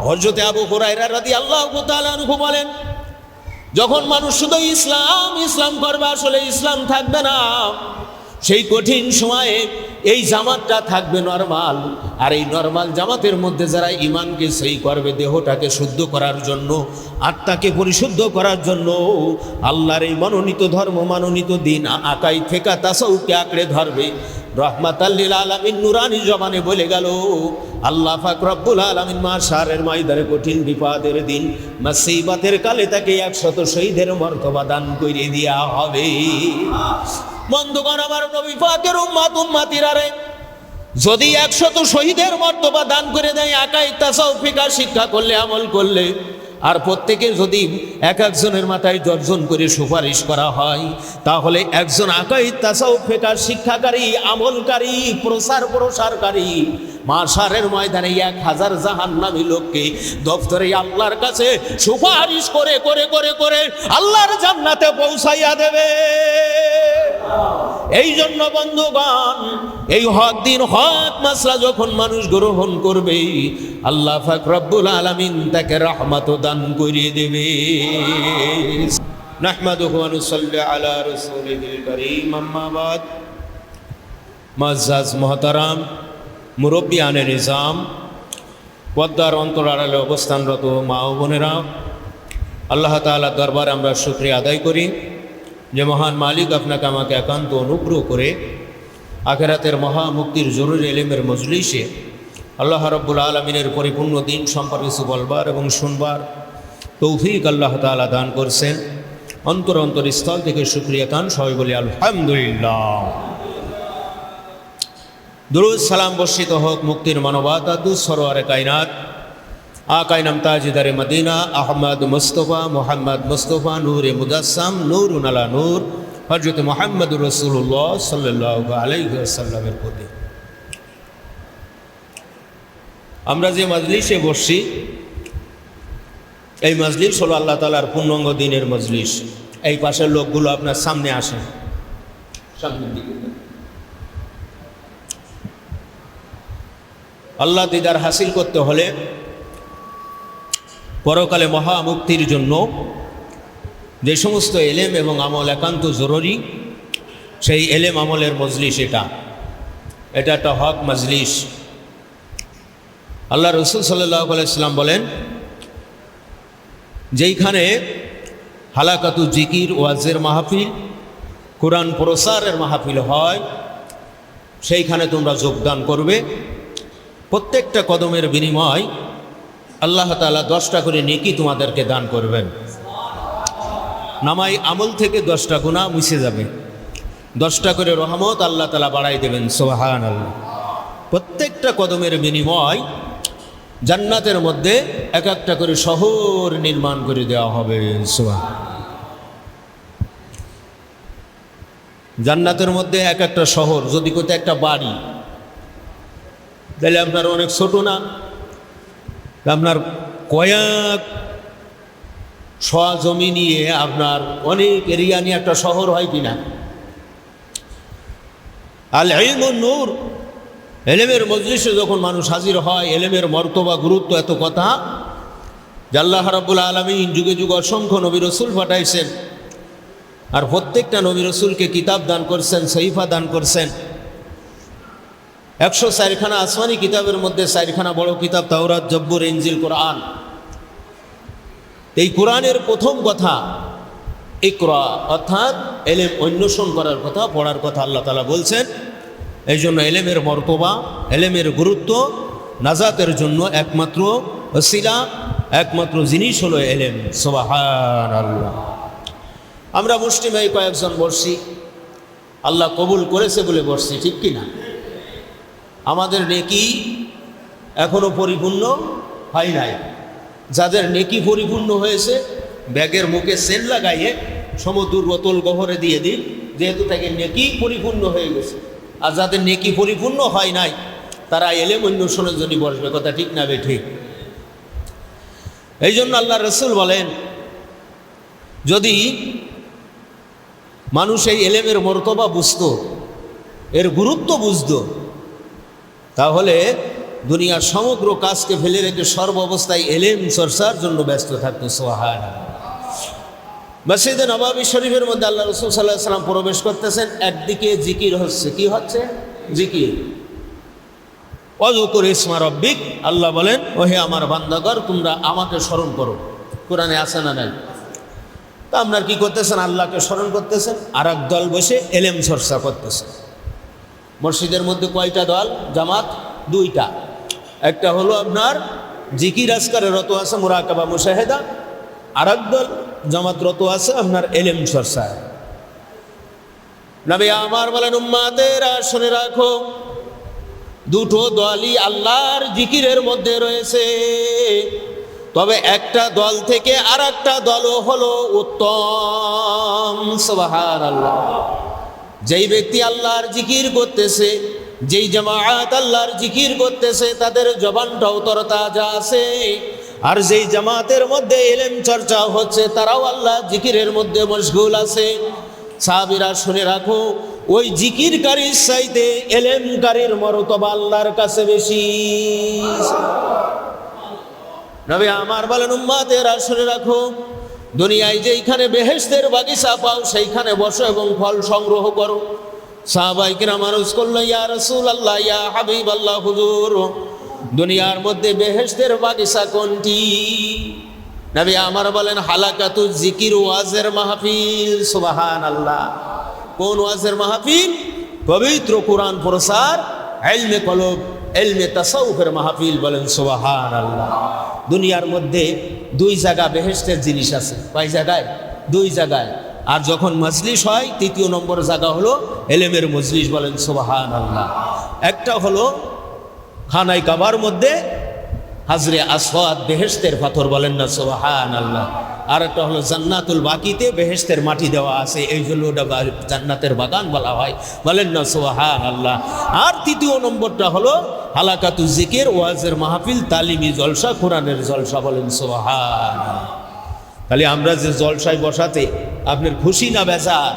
হযরত আবু হুরায়রা রাদিয়াল্লাহু তাআলা আনহু বলেন, যখন মানুষ শুধু ইসলাম ইসলাম করবে, আসলে ইসলাম থাকবে না। সেই কঠিন সময়ে এই জামাতটা থাকবে নরমাল, আর এই নরমাল জামাতের মধ্যে যারা ইমানকে সহি করবে, দেহটাকে শুদ্ধ করার জন্য, আত্মাকে পরিশুদ্ধ করার জন্য, আল্লাহর এই মনোনীত ধর্ম, মনোনীত দিন, আকাই ফেকা তাসাউকে আঁকড়ে ধরবে। রহমাতাল লিল আলামিন নুরানি জবানে বলে গেল, আল্লাহ পাক রব্বুল আলামিন মাশারের ময়দানে কঠিন বিপদের দিন, মুসিবতের কালে তাকে 100 শহীদের মর্তবা দান করে দেয়া হবে। বন্ধুগণ, আমার নবী পাকের উম্মত উম্মতিরা রে, যদি 100 শহীদের মর্তবা দান করে দেয় আকাই তাসাউফ ফিকা শিক্ষা করলে, আমল করলে, আর প্রত্যেকে যদি এক একজনের মাথায় 10 জন করে সুপারিশ করা হয়, তাহলে একজন আকাই তাসাউফ ফিকা শিক্ষাকারী, আমলকারী, প্রসারকারী মাশারের ময়দানে 1000 জাহান্নামী লোককে দফতরে আল্লাহর কাছে সুপারিশ করে করে করে করে আল্লাহর জান্নাতে পৌঁছাইয়া দেবে। এই জন্য বন্ধুগণ, এই হক দিন, হক মাসলা যখন মানুষ গ্রহণ করবে, আল্লাহ পাক রব্বুল আলামিন তাকে রহমত দান করিয়ে দেবে। নাহমাদুহু ওয়া নুসাল্লি আলা রাসূলিল কারীম, আম্মা বাদ। মুআজ্জাজ মুহতারাম মুরব্বিয়ানে নিজাম, পদ্মার অন্তরালে অবস্থানরত মা ও বোনেরা, আল্লাহ তাআলার দরবারে আমরা শুকরিয়া আদায় করি যে মহান মালিক আপনাকে আমাকে একান্ত অনুগ্রহ করে আখিরাতের মহামুক্তির জরুরি ইলমের মজলিসে আল্লাহ রাব্বুল আলামিনের পরিপূর্ণ দিন সম্পর্কে কিছু বলবার এবং শুনবার তৌফিক আল্লাহ তাআলা দান করছেন। অন্তরস্থল থেকে শুকরিয়া কান সবাই বলি আলহামদুলিল্লাহ। দুরূদ সালাম বর্ষিত হোক মুক্তির মানবতা দুস সরওয়ারে কায়নাত আকাই নাম তাজদারে মদিনা আহমদ মুস্তফা মোহাম্মদ মুস্তফা নূরে মুজাসসাম নূরুন আলা নূর হযরত মুহাম্মদুর রাসূলুল্লাহ সাল্লাল্লাহু আলাইহি ওয়াসাল্লামের প্রতি। আমরা যে মজলিসে বসছি, এই মজলিস হলো আল্লাহ তাআলার পূর্ণাঙ্গ দিনের মজলিস। এই পাশের লোকগুলো আপনার সামনে আসেন, সামনের দিকে। আল্লাহ দিদার হাসিল করতে হলে, পরকালে মহামুক্তির জন্য যে সমস্ত এলেম এবং আমল একান্ত জরুরি, সেই এলেম আমলের মজলিস এটা একটা হক মজলিস। আল্লাহ রসুল সাল্লাল্লাহু আলাইহি ওয়াসাল্লাম বলেন, যেইখানে হালাকাতু জিকির ওয়াজের মাহফিল, কোরআন প্রসারের মাহফিল হয়, সেইখানে তোমরা যোগদান করবে। প্রত্যেকটা কদমের বিনিময় আল্লাহ তাআলা 10টা করে নেকি তোমাদেরকে দান করবেন। নামাই আমল থেকে 10টা গুনাহ মুছে যাবে, 10টা করে রহমত আল্লাহ তাআলা বাড়াই দেবেন। সুবহানাল্লাহ। প্রত্যেকটা কদমের বিনিময় জান্নাতের মধ্যে এক একটা করে শহর নির্মাণ করে দেওয়া হবে। জান্নাতের মধ্যে এক একটা শহর, যদি কোথাও একটা বাড়ি, তাহলে আপনার অনেক ছোট না? আপনার কয়েক শোয়া জমি নিয়ে আপনার অনেক এরিয়া নিয়ে একটা শহর হয় কিনা? আল ইলমুন নূর, এলেমের মজলিসে যখন মানুষ হাজির হয়, এলেমের মর্তবা গুরুত্ব এত কথা যে আল্লাহ রাব্বুল আলামিন যুগে যুগে অসংখ্য নবী রাসূল পাঠাইছেন, আর প্রত্যেকটা নবী রাসূলকে কিতাব দান করছেন, সহিফা দান করছেন। 104খানা আসমানি কিতাবের মধ্যে 4খানা বড় কিতাব তাওরাত, জব্বুর, ইনজিল, কোরআন। এই কোরআনের প্রথম কথা ইকরা, অর্থাৎ এলেম অন্বেষণ করার কথা, পড়ার কথা আল্লাহ তাআলা বলছেন। এই জন্য এলেমের মর্তবা, এলেমের গুরুত্ব, নাজাতের জন্য একমাত্র ওসিলা, একমাত্র জিনিস হলো এলেম। সুবহানাল্লাহ। আমরা মুসলিম এই কয়েকজন বসছি, আল্লাহ কবুল করেছে বলে বসছি, ঠিক কি না? আমাদের নেকি এখনো পরিপূর্ণ হয় নাই। যাদের নেকি পরিপূর্ণ হয়েছে, ব্যাগের মুখে সেল লাগাইয়ে সমুদ্র বোতল গহরে দিয়ে দিন, যেহেতু তাকে নেকি পরিপূর্ণ হয়ে গেছে। আর যাদের নেকি পরিপূর্ণ হয় নাই, তারা এলেম অন্বেষণের জন্য বসবে। কথা ঠিক না বে ঠিক? এই জন্য আল্লাহ রসুল বলেন, যদি মানুষ এই এলেমের মর্তবা বুঝতো, এর গুরুত্ব বুঝতো, তাহলে দুনিয়ার সমগ্র কাজকে ফেলে রেখে সর্ব অবস্থায় এলেম চর্চার জন্য ব্যস্ত থাকতো। সুবহানাল্লাহ। মসজিদে নববী শরীফের মধ্যে আল্লাহ রাসূল সাল্লাল্লাহু আলাইহি ওয়াসাল্লাম প্রবেশ করতেছেন, একদিকে জিকির হচ্ছে। কি হচ্ছে? জিকির। ওয়াযকুর ইসমা রাব্বিক, আল্লাহ বলেন ওহে আমার বান্দাগণ তোমরা আমাকে স্মরণ করো। কোরআনে আছে না নাই? তো আপনার কি করতেছেন? আল্লাহকে স্মরণ করতেছেন, আর এক দল বসে এলেম চর্চা করতেছে। মসজিদের মধ্যে কয়টা দল? জামাত দুইটা। একটা হলো আপনার জিকির আজকারে রত আছে, মুরাকাবা মুশাহেদা। আর এক দল জামাত রত আছে আপনার এলেম চর্চায়। নবী আমার বলেন উম্মাতেরা শুনে রাখো, দুটো দলই আল্লাহর জিকিরের মধ্যে রয়েছে, তবে একটা দল থেকে আর একটা দলও হলো উত্তম। সুবহানাল্লাহ। যেই ব্যক্তি আল্লাহর জিকির করতেছে, যেই জামায়াত আল্লাহর জিকির করতেছে, তাদের জবানটাও তরতাজা আছে। আর যেই জামাতের মধ্যে ইলম চর্চা হচ্ছে, তারাও আল্লাহ জিকিরের মধ্যে মশগুল আছে। সাহাবীরা শুনে রাখো, ওই জিকিরকারীর চাইতে ইলমকারীর মর্তবা আল্লাহর কাছে বেশি। নবী আমার বলেন উম্মতেরা শুনে রাখো, দুনিয়ায় যেইখানে বেহেশতের বাগিচা পাও সেইখানে বসো এবং ফল সংগ্রহ করো। সাহাবায়ে কিরাম আরজ করল, ইয়া রাসূলুল্লাহ, ইয়া হাবিবাল্লাহ, হুজুর দুনিয়ার মধ্যে বেহেশতের বাগিচা কোনটি? নবী আমার বলেন হালাকাতু জিকির, ওয়াজের মাহফিল। সুবহানাল্লাহ। কোন ওয়াজের মাহফিল? পবিত্র কোরআন প্রচার, ইলমে কলব, ইলমে তাসাউফের মাহফিল। বলেন সুবহানাল্লাহ। দুনিয়ার মধ্যে দুই জায়গা বেহেশতের জিনিস আছে। কয় জায়গায়? দুই জায়গায়। আর যখন মজলিস হয়, তৃতীয় নম্বর জায়গা হলো ইলমের মজলিস। বলেন সুবহানাল্লাহ। একটা হলো খানায় কাবার মধ্যে হাজরে আসওয়াদ, বেহেশতের পাথর। বলেন না সুবহানাল্লাহ। আর একটা হলো জান্নাতুল বাকিতে বেহেশতের মাটি দেওয়া আছে, এই জন্য ওটা জান্নাতের বাগান বলা হয়। বলেন না সুবহানাল্লাহ। আর তৃতীয় নম্বরটা হলো হালাকাতু জিকির, ওয়াজের মাহফিল, তালিমি জলসা, কোরআনের জলসা। বলেন সুবহানাল্লাহ। তাহলে আমরা যে জলসায় বসাতে আপনার খুশি না বেজার?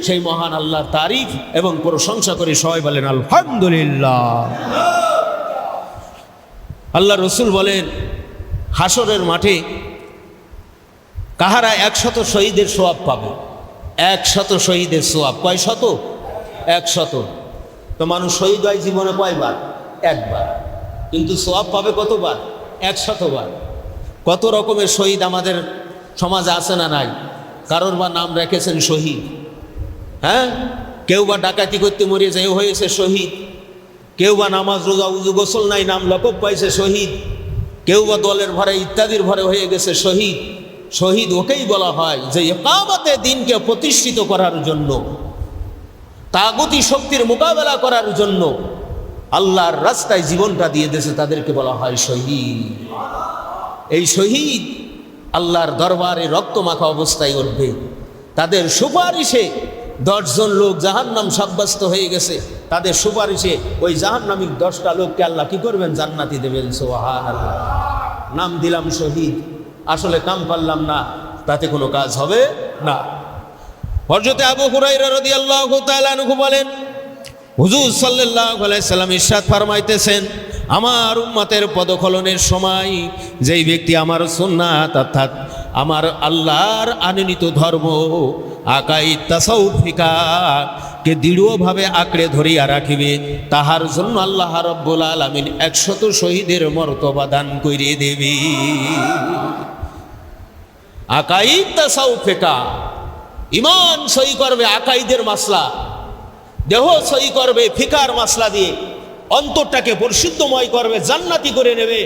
সেই মহান আল্লাহর তারিফ এবং প্রশংসা করে সবাই বলেন আলহামদুলিল্লাহ। আল্লাহ রসুল বলেন হাসরের মাঠে কাহারা 100 শহীদের সোয়াব পাবে। 100 শহীদের সোয়াব। কয় শত? 100। তো মানুষ শহীদ হয় জীবনে কয়বার? একবার। কিন্তু সোয়াব পাবে কতবার? 100 বার। কত রকমের শহীদ আমাদের সমাজে আছে না নাই? কারোর বা নাম রেখেছেন শহীদ। হ্যাঁ, কেউ বা ডাকাতি করতে মরে যায় হয়েছে শহীদ। কেউ বা নামাজ রোজা উজু গোসল নাই, নাম লকব পাইছে শহীদ। কেউ বা দলের ভরে ইত্যাদির ভরে হয়ে গেছে শহীদ। শহীদ ওকেই বলা হয় যে ইকামতে দিনকে প্রতিষ্ঠিত করার জন্য, তাগুতি শক্তির মোকাবেলা করার জন্য আল্লাহর রাস্তায় জীবনটা দিয়ে দিয়েছে, তাদেরকে বলা হয় শহীদ। এই শহীদ আল্লাহর দরবারে রক্তমাখা অবস্থায় উঠবে। তাদের সুপারিশে 10 জন লোক জাহান্নাম সাব্যস্ত হয়ে গেছে। তাদের সুপারিশে ওই জাহান্নামিক 10টা লোককে আল্লাহ কি করবেন? জান্নাতি দেবেন। সুবহানাল্লাহ। নাম দিলাম শহীদ, আসলে কাম করলাম না, তাতে কোনো কাজ হবে না। হযরত আবু হুরায়রা রাদিয়াল্লাহু তাআলা আনহু বলেন, হুজুর সাল্লাল্লাহু আলাইহি সাল্লাম ইরশাদ ফরমাইতেছেন, আমার উম্মতের পদখলনের সময় যেই ব্যক্তি আমার সুন্নাত অর্থাৎ আমার আল্লাহর আনিত ধর্ম আকাইদ তাসাউফ ফিকাহকে দৃঢ়ভাবে আঁকড়ে ধরিয়া রাখিবে, তাহার জন্য আল্লাহ রাব্বুল আলামিন 100 শহীদের মর্তবা দান করিয়ে দেবে। আকাইদ তাসাউফ ফিকাহ, ইমান সহি করবে আকাইদের মাসলা, দেহ সহি করবে ফিকার মাসলা দিয়ে, অন্তরটাকে পরিশুদ্ধময় করবে, জান্নাতি করে নেবে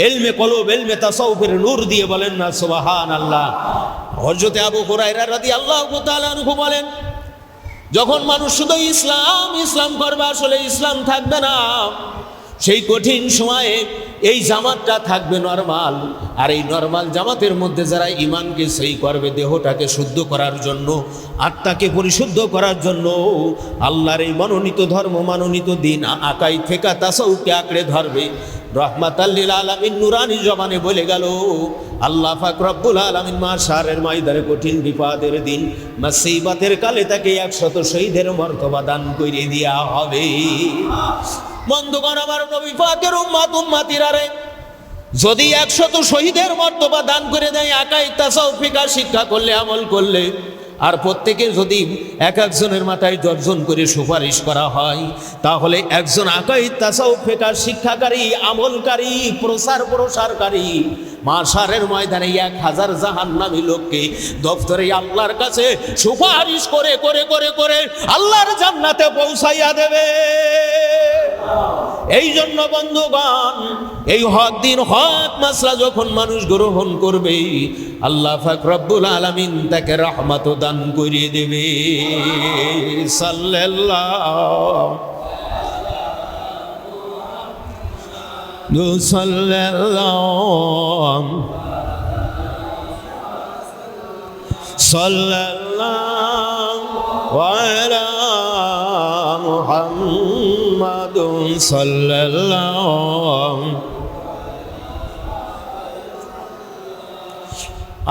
ইলমে কলব, ইলমে তাসাউফের নূর দিয়ে। বলেন না সুবহানাল্লাহ। হযরত আবু হুরায়রা রাদিয়াল্লাহু তাআলা আনহু বলেন, যখন মানুষ শুধু ইসলাম ইসলাম করবে, আসলে ইসলাম থাকবে না। সেই কঠিন সময়ে এই জামাতটা থাকবে নরমাল, আর এই নরমাল জামাতের মধ্যে যারা ইমানকে সহি করবে, দেহটাকে শুদ্ধ করার জন্য, আত্মাকে পরিশুদ্ধ করার জন্য, আল্লাহর এই মনোনীত ধর্ম, মনোনীত দিন আকাইদ ফিকাহ তাসাউফকে আঁকড়ে ধরবে। রহমাতাল লিল আলামিন নুরানি জবানে বলে গেল, আল্লাহ পাক রব্বুল আলামিন মাশারের ময়দানে কঠিন বিপদের দিন, মুসিবতের কালে তাকে 100 শহীদের মর্তবা দান করে দেয়া হবে। বন্ধুগণ আমার, নবী পাকের উম্মত উম্মতিরা রে, যদি 100 শহীদের মর্তবা দান করে দেয়, আকাইদ তাসাউফ ফিকহ শিক্ষা করলে, আমল করলে, আর প্রত্যেকে যদি এক একজনের মাথায় 10 জন করে সুপারিশ করা হয়, তাহলে একজন আকাইদ তাসাউফ ফিকহ শিক্ষাকারী, আমলকারী, প্রসারকারী মাশারের ময়দানে 1000 জাহান্নামী লোককে দফতরে আল্লাহর কাছে সুপারিশ করে করে করে করে আল্লাহর জান্নাতে পৌঁছাইয়া দেবে। এই জন্য বন্ধুগণ, এই হক দিন, হক মাসলা যখন মানুষ গ্রহণ করবে, আল্লাহ পাক রব্বুল আলামিন তাকে রহমত দান করে দেবে। সাল্লাল্লাহু আলা মুহাম্মাদুন সাল্লাল্লাহু।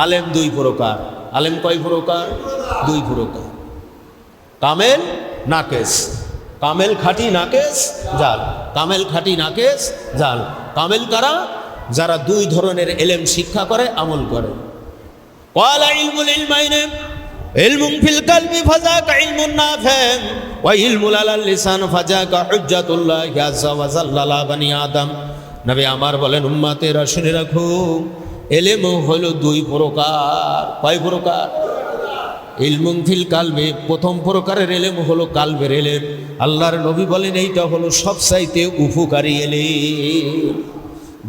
আলেম 2 প্রকার। আলেম কয় প্রকার? 2 প্রকার। কামেল, নাকেস। কামেল খাঁটি, নাকেস জাল। কামেল খাঁটি, নাকেস জাল। কামেল কারা? যারা 2 ধরনের ইলম শিক্ষা করে, আমল করে। ওয়ালা ইলমুল ইলমাইনে, ইলমুন ফিল কলবি ফাযাকা ইলমুন নাফি ওয়া ইলমুল আলাল লিসান ফাযাকা হুজ্জাতুল্লাহি আযজা ওয়া জাল্লা লা বানি আদম। নবী আমার বলেন, উম্মতেরা শুনে রাখো, ইলম হলো 2 প্রকার। কয় প্রকার? ইলমুন ফিল কালবে, প্রথম প্রকারের ইলম হলো কালবের ইলম। আল্লাহর নবী বলেন এইটা হলো সবচাইতে উপকারী ইলম।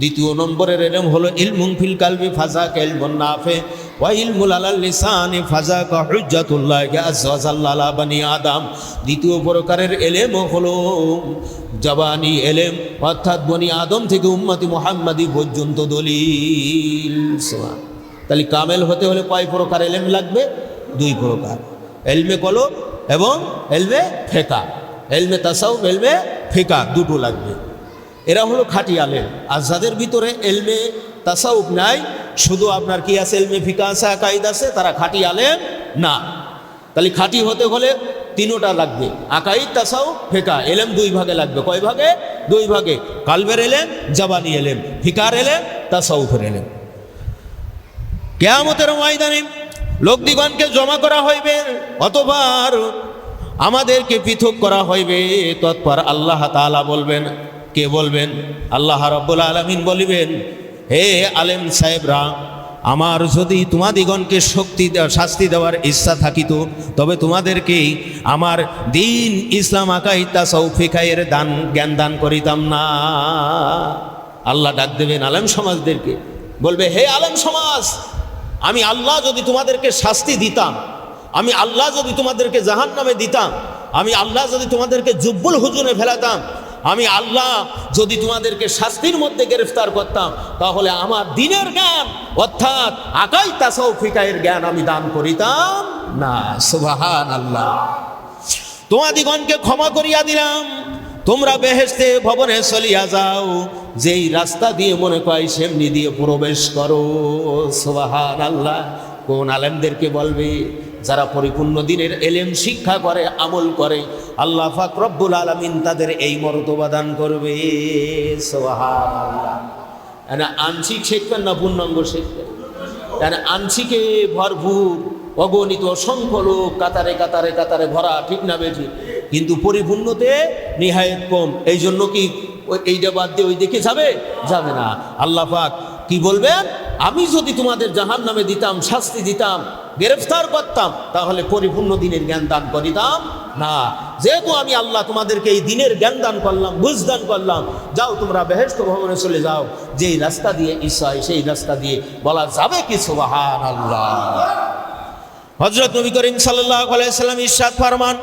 দ্বিতীয় নম্বরের ইলম হলো ইলমুন ফিল কালবি ফাযাকা ইলমুন নাফি ওয়া ইলমুল আলাল লিসানি ফাযাকা হুজ্জাতুল্লাহি আযজা ওয়া জাল্লা লা বানি আদম। দ্বিতীয় প্রকারের ইলম হলো জবানি ইলম, অর্থাৎ বনি আদম থেকে উম্মতি মুহাম্মাদি পর্যন্ত দলিল। তাহলে কামেল হতে হলে কয় প্রকার ইলম লাগবে? 2 প্রকার। ইলমে কলব এবং ইলমে ফিকহ। ইলমে তাসাউফ, ইলমে ফিকহ, 2টো লাগবে। এরা হলো খাঁটি আলেম। আর যাদের ভিতরে ইলমে তাসাউফ নাই, শুধু আপনার কি আছে, ইলমে ফিকহ আছে, আকাইদ আছে, তারা খাঁটি আলেম না। তাহলে খাঁটি হতে হলে 3টা লাগবে, আকাইদ, তাসাউফ, ফিকহ। ইলম 2 ভাগে লাগবে। কয় ভাগে? 2 ভাগে। কালবের ইলম, জবানি ইলম, ফিকহের ইলম, তাসাউফের ইলম। কিয়ামতের ময়দানে লোকদিগণকে জমা করা হইবে, অতঃপর আমাদেরকে পৃথক করা হইবে। তৎপর আল্লাহ তাআলা বলবেন, কে বলবেন? আল্লাহ রাব্বুল আলামিন বলিবেন, হে আলেম সাহেবরা, আমার যদি তোমাদিগণকে শাস্তি দেওয়ার ইচ্ছা থাকিত, তবে তোমাদেরকে আমার দ্বীন ইসলাম আকাইদ তাসাউফ ফিকহের জ্ঞান দান করিতাম না। আল্লাহ ডাক দেবেন আলেম সমাজদেরকে, বলবে, হে আলেম সমাজ, আমি আল্লাহ যদি তোমাদেরকে শাস্তি দিতাম, আমি আল্লাহ যদি তোমাদেরকে জাহান্নামে দিতাম, আমি আল্লাহ যদি তোমাদেরকে জুব্বুল হুজুনে ফেলাতাম, আমি আল্লাহ যদি তোমাদেরকে শাস্তির মধ্যে গ্রেফতার করতাম, তাহলে আমার দ্বীনের জ্ঞান অর্থাৎ আকাইদ তাসাউফ ফিকহের জ্ঞান আমি দান করিতাম না। সুবহানাল্লাহ। তোমাদিগণকে ক্ষমা করিয়া দিলাম, তোমরা বেহেশতে ভবনে চলিয়া যাও, যেই রাস্তা দিয়ে মনে কয় সেমনি দিয়ে প্রবেশ করো। সুবহানাল্লাহ। কোন আলেমদেরকে বলবে? যারা পরিপূর্ণ দ্বীনের ইলম শিক্ষা করে, আমল করে, আল্লাহ পাক রব্বুল আলামিন তাদের এই মর্তবা দান করবে। সুবহানাল্লাহ। এনা আংশিক শিখবেন না পূর্ণাঙ্গ শিখবেন? এনা আংশিকে ভরপুর, অগণিত অসংখ্য লোক কাতারে কাতারে কাতারে ভরা, ঠিক না বেঠি? কিন্তু পরিপূর্ণতে নিহায়েত কম। এই জন্য কি এইটা বাদ দিয়ে ওই দিকে যাবে না। আল্লাহ পাক কি বলবেন? আমি যদি তোমাদের জাহান্নামে দিতাম, শাস্তি দিতাম, গ্রেফতার করতাম, তাহলে পরিপূর্ণ দ্বীনের জ্ঞান দান করিতাম না। যেহেতু আমি আল্লাহ তোমাদেরকে এই দ্বীনের জ্ঞান দান করলাম, বুঝ দান করলাম, যাও তোমরা বেহেশত ভবনে চলে যাও, যেই রাস্তা দিয়ে ইচ্ছা হয় সেই রাস্তা দিয়ে বলা যাবে কি? সুবহানাল্লাহ। হযরত নবী করিম সাল্লাল্লাহু আলাইহি সাল্লাম ইরশাদ ফরমান,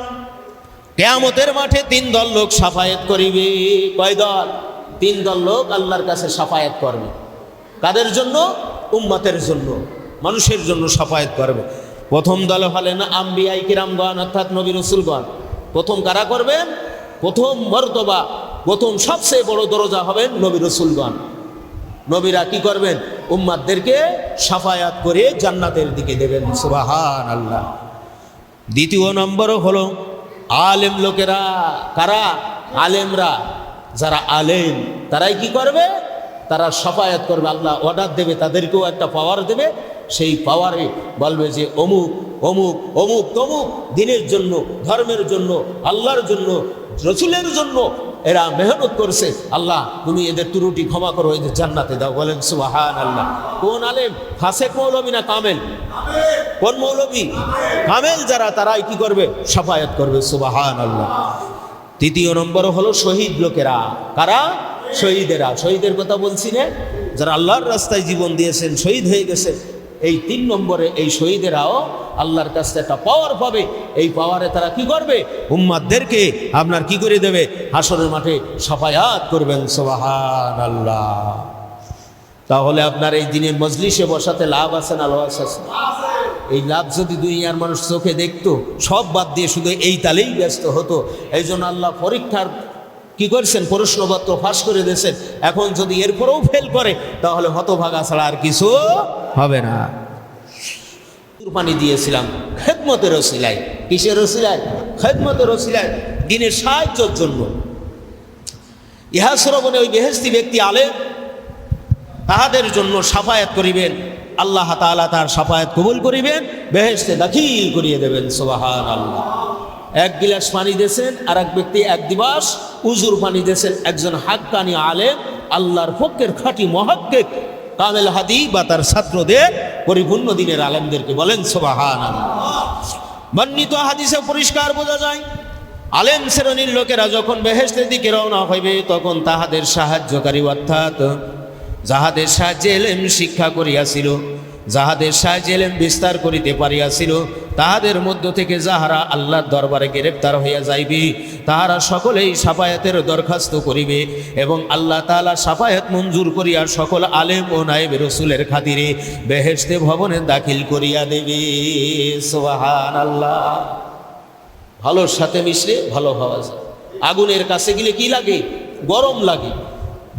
কিয়ামতের মাঠে 3 দল লোক শাফায়াত করিবে। কয় দল? 3 দল লোক আল্লাহর কাছে শাফায়াত করবে। কাদের জন্য? উম্মতের জন্য, মানুষের জন্য শাফায়াত করবে। প্রথম দল হলেন আম্বিয়ায়ে কিরামগণ, অর্থাৎ নবী রাসূলগণ। প্রথম কারা করবেন? প্রথম মর্তবা, প্রথম সবচেয়ে বড় দরজা হবেন নবী রাসূলগণ। নবীরা কি করবেন? উম্মতদেরকে শাফায়াত করে জান্নাতের দিকে দেবেন। সুবহানাল্লাহ। দ্বিতীয় নম্বর হলো আলেম লোকেরা। কারা? আলেমরা, যারা আলেম তারাই কি করবে? তারা শাফায়াত করবে, আল্লাহ অর্ডার দেবে, তাদেরকেও একটা পাওয়ার দেবে। সেই পাওয়ারে বলবে যে অমুক অমুক অমুক তমুক দিনের জন্য, ধর্মের জন্য, আল্লাহর জন্য, রসুলের জন্য এরা মেহনত করছে, আল্লাহ তুমি এদের ত্রুটি ক্ষমা করো, এদের জান্নাতে দাও। বলেন সুবহানাল্লাহ। কোন আলেম? ফাসেক মৌলবী না কামেল? কোন মৌলবী? কামেল যারা, তারাই কি করবে? শাফায়াত করবে। সুবহানাল্লাহ। তৃতীয় নম্বর হলো শহীদ লোকেরা। কারা? শহীদেরা। শহীদের কথা বলছি না, যারা আল্লাহর রাস্তায় জীবন দিয়েছেন, শহীদ হয়ে গেছে। এই 3 নম্বরে এই শহীদেরাও আল্লাহর কাছে একটা পাওয়ার পাবে। এই পাওয়ারে তারা কি করবে? উম্মাতদেরকে আপনার কি করে দেবে? হাসরের মাঠে শাফায়াত করবেন। সুবহানাল্লাহ। তাহলে আপনার এই দিনের মজলিসে বসাতে লাভ আছে না লস আছে? এই লাভ যদি দুনিয়ার মানুষ চোখে দেখতো, সব বাদ দিয়ে শুধু এই তালেই ব্যস্ত হতো। এই জন্য আল্লাহ পরীক্ষার কি করছেন? প্রশ্নপত্র ফাঁস করে দিয়েছেন। এখন যদি এরপরেও ফেল করে তাহলে হতভাগা ছাড়া আর কিছু হবে না। কুরবানি দিয়েছিলাম খেদমতের ওসিলায়। কিসের ওসিলায়? খেদমতের ওসিলায়, দিনের সাহায্যের জন্য। ইহা শ্রবণে ওই বেহেশতি ব্যক্তি আলেম, তাহাদের জন্য শাফায়াত করিবেন, আল্লাহ তাআলা তার শাফায়াত কবুল করিবেন, বেহেশতে দাখিল করিয়ে দেবেন। সুবহানাল্লাহ। 1 গিলাস পানি দিয়েছেন, আর এক ব্যক্তি 1 দিবস উজুর পানি দিয়েছেন। একজন হাক্কানি আলেম, আল্লাহর পক্ষের খাঁটি মুহাক্কিক কামেল হাদি বা তার ছাত্রদের, পরিপূর্ণ দিনের আলেমদেরকে বলেন সুবহানাল্লাহ। বর্ণিত হাদিসে পরিষ্কার বোঝা যায়, আলেম শ্রেণীর লোকেরা যখন বেহেশতের দিকে রওনা হইবে, তখন তাহাদের সাহায্যকারী অর্থাৎ যাহাদের সাহায্যে এলেম শিক্ষা করিয়াছিল, যাহাদের সাহায্যে এলেম বিস্তার করিতে পারিয়াছিল, তাহাদের মধ্য থেকে যাহারা আল্লাহর দরবারে গ্রেপ্তার হইয়া যাইবে, তাহারা সকলেই শাফায়াতের দরখাস্ত করিবে এবং আল্লাহ তাআলা শাফায়াত মঞ্জুর করিয়া সকল আলেম ও নায়েব রাসূলের খাতিরে বেহেশতে ভবনে দাখিল করিয়া দেবে। সুবহানাল্লাহ। ভালোর সাথে মিশলে ভালো হওয়া যায়। আগুনের কাছে গেলে কি লাগে? গরম লাগে।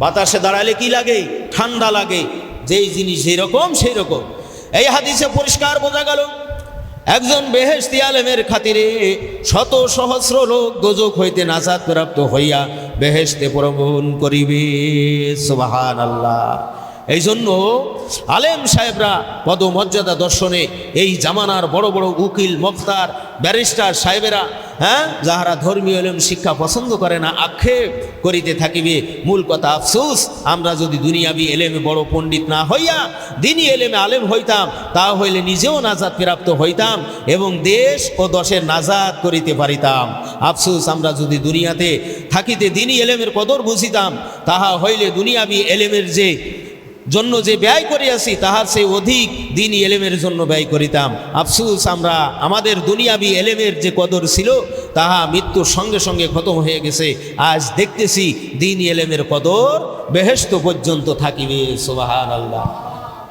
বাতাসে দাঁড়ালে কি লাগে? ঠান্ডা লাগে। যেই জিনিস যেরকম সেই রকম। এই হাদিসে পরিষ্কার বোঝা গেল, একজন বেহেশতি আলেমের খাতিরে শত সহস্র লোক দোজখ হইতে নাজাত প্রাপ্ত হইয়া বেহেশতে প্রবেশ করিবে। সুবহানাল্লাহ। এই জন্য আলেম সাহেবরা পদমর্যাদা দর্শনে এই জামানার বড় বড় উকিল, মুফতার, ব্যারিস্টার সাহেবেরা, যাহারা ধর্মীয় এলেম শিক্ষা পছন্দ করে না, আক্ষেপ করিতে থাকিবে। মূল কথা, আফসোস, আমরা যদি দুনিয়াবি এলেমে বড় পণ্ডিত না হইয়া দিনী এলেমে আলেম হইতাম, তা হইলে নিজেও নাজাত প্রাপ্ত হইতাম এবং দেশ ও দশের নাজাত করিতে পারিতাম। আফসোস, আমরা যদি দুনিয়াতে থাকিতে দিনী এলেমের কদর বুঝিতাম, তাহা হইলে দুনিয়াবি এলেমের জন্য যে ব্যয় করিয়াছি তাহার সেই অধিক দিনী এলেমের জন্য ব্যয় করিতাম। আফসোস, আমরা আমাদের দুনিয়াবি এলেমের যে কদর ছিল তাহা মৃত্যুর সঙ্গে সঙ্গে খতম হয়ে গেছে। আজ দেখতেছি দিনী এলেমের কদর বেহেশত পর্যন্ত থাকিবে। সুবহানাল্লাহ।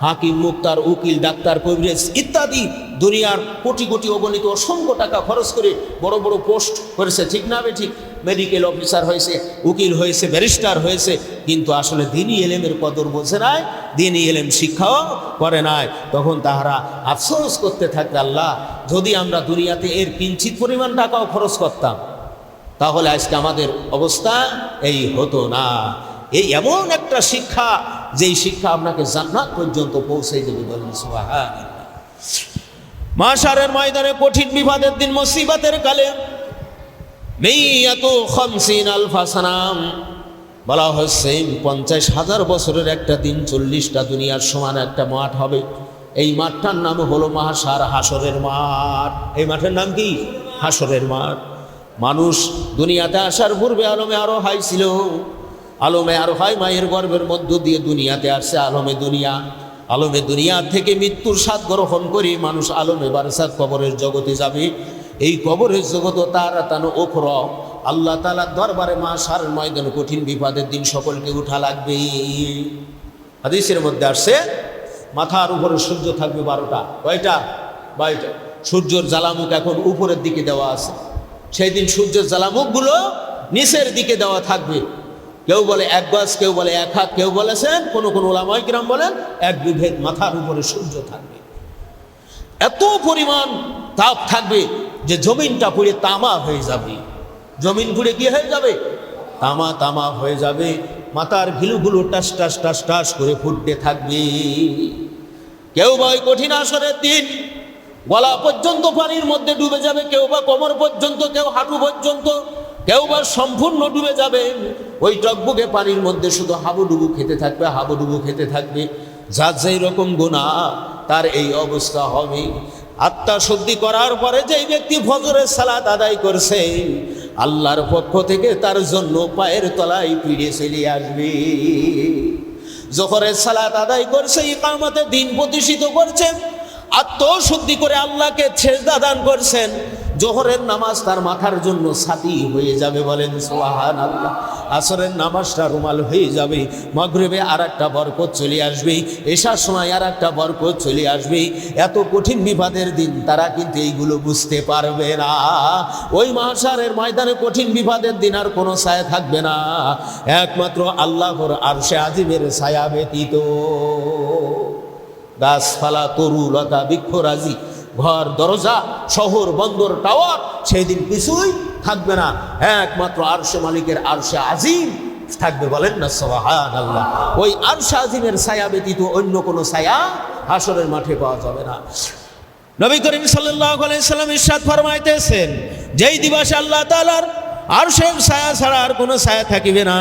হাকিম, মুক্তার, উকিল, ডাক্তার, কবিরাজ ইত্যাদি দুনিয়ার কোটি কোটি অগণিত অসংখ্য টাকা খরচ করে বড় বড় পোস্ট করেছে, ঠিক না ঠিক? মেডিকেল অফিসার হয়েছে, উকিল হয়েছে, ব্যারিস্টার হয়েছে, কিন্তু আসলে দিনী এলেমের কদর বোঝে নাই, দিনী এলেম শিক্ষাও করে নাই। তখন তাহারা আফসোস করতে থাকবে, আল্লাহ, যদি আমরা দুনিয়াতে এর কিঞ্চিত পরিমাণ টাকাও খরচ করতাম তাহলে আজকে আমাদের অবস্থা এই হতো না। এই এমন একটা শিক্ষা, যেই শিক্ষা আপনাকে জান্নাত পর্যন্ত পৌঁছে দেবে। বলেন সুবহানাল্লাহ। মাশারের ময়দানে কঠিন বিপদের দিন, মুসিবতের কালে, বলা হচ্ছে 50,000 বছরের একটা দিন, 40টা দুনিয়ার সমান একটা মাঠ হবে। এই মাঠটার নাম হলো মাহশার, হাসরের মাঠ। এই মাঠের নাম কি? হাসরের মাঠ। মানুষ দুনিয়াতে আসার পূর্বে আলমে আরো হাই ছিল। আলমে আরো হাই মায়ের গর্ভের মধ্য দিয়ে দুনিয়াতে আসছে আলমে দুনিয়া। আলমে দুনিয়া থেকে মৃত্যুর স্বাদ গ্রহণ করে মানুষ আলমে বারসাত কবরের জগতে যাবে। এই কবরের জগৎ তার তানো ওখর আল্লাহ তাআলার দরবারে মাহশার ময়দান কঠিন বিপদের দিন সকলকে উঠা লাগবে। হাদিসের মধ্যে আসছে, মাথার উপরে সূর্য থাকবে 12টা। কয়টা? 22টা। সূর্যের জ্বালামুখ এখন উপরের দিকে দেওয়া আছে। সেই দিন সূর্যের জ্বালামুখগুলো নিচের দিকে দেওয়া থাকবে। কেউ বলে 1 গজ, কেউ বলে 1 হাত, কেউ বলেছেন কোন ওলামায়ে কিরাম বলেন 1 বিঘে মাথার উপরে সূর্য থাকবে। এত পরিমাণ তাপ থাকবে যে জমিনটা পুড়ে তামা হয়ে যাবে। জমিন পুড়ে কি হয়ে যাবে? তামা তামা হয়ে যাবে, মাথার ঘিলুগুলো টাস টাস টাস টাস করে ফুটতে থাকবে। কেউ বা ওই কঠিন আসরের দিন গলা পর্যন্ত পানির মধ্যে ডুবে যাবে, কেউ বা কোমর পর্যন্ত, কেউ হাঁটু পর্যন্ত, কেউ বা সম্পূর্ণ ডুবে যাবে। ওই টকবুকে পানির মধ্যে শুধু হাবুডুবু খেতে থাকবে, হাবুডুবু খেতে থাকবে। যার যেই রকম গুনাহ তার এই অবস্থা হবে। আত্মা শুদ্ধি করার পরে যেই ব্যক্তি ফজরের সালাত আদায় করছে, আল্লাহর পক্ষ থেকে তার জন্য পায়ের তলায় পিড়ে চলে আসবে। জোহরের সালাত আদায় করছে, ইকামতে দিন প্রতিষ্ঠিত করছেন, আত্মশুদ্ধি করে আল্লাহকে সেজদা দান করছেন, জোহরের নামাজ তার মাথার জন্য ছাতি হয়ে যাবে, বলেন সুবহানাল্লাহ। আসরের নামাজটা রুমাল হয়ে যাবে, মাগরিবে আর একটা বরকত চলে আসবে, এশার সময় আর একটা বরকত চলে আসবে। এত কঠিন বিপদের দিন তারা কিন্তু এইগুলো বুঝতে পারবে না। ওই মাহশারের ময়দানে কঠিন বিপদের দিন আর কোনো ছায়া থাকবে না, একমাত্র আল্লাহর আরশে আজিমের ছায়া ব্যতীত। গাছপালা, তরু লতা, বৃক্ষরাজি, ঘর দরজা, শহর বন্দর টাওয়ার সেই দিন কিছুই থাকবে না, একমাত্র আরশে মালিকের আরশে আজিম থাকবে, বলেন না সুবহানাল্লাহ। ওই আরশে আজিমের ছায়া ব্যতীত অন্য কোনো ছায়া হাসরের মাঠে পাওয়া যাবে না। নবী করিম সাল্লাল্লাহু আলাইহি সাল্লাম ইরশাদ ফরমাইতেছেন, যেই দিবসে আল্লাহ তাআলার আরশের ছায়া ছাড়া আর কোনো ছায়া থাকিবে না,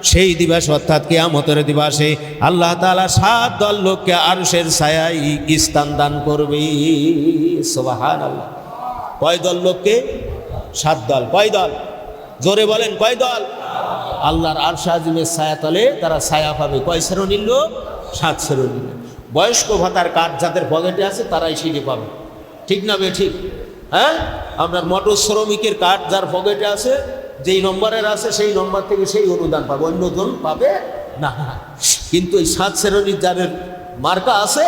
সেই দিবস অর্থাৎ কিয়ামতের দিবসে আল্লাহ তাআলা 7 দল লোককে আরশের ছায়ায় স্থান দান করবে। সুবহানাল্লাহ। কয় দল লোককে? 7 দল। কয় দল? জোরে বলেন, কয় দল? আল্লাহর আরশে আজিমের ছায়া তলে তারা ছায়া পাবে। কয় শ্রেণীর লোক? 7 শ্রেণীর। বয়স্ক ভাতার কার্ড যাদের পকেটে আছে তারাই সিঁড়ি পাবে, ঠিক না বে ঠিক? হ্যাঁ, আপনার মোটর শ্রমিকের কার্ড যার পকেটে আছে, যেই নম্বরের আছে সেই নম্বর থেকে সেই অনুদান পাবে, অন্যজন পাবে না। কিন্তু এই 7 শ্রেণীর যাদের মার্কা আছে,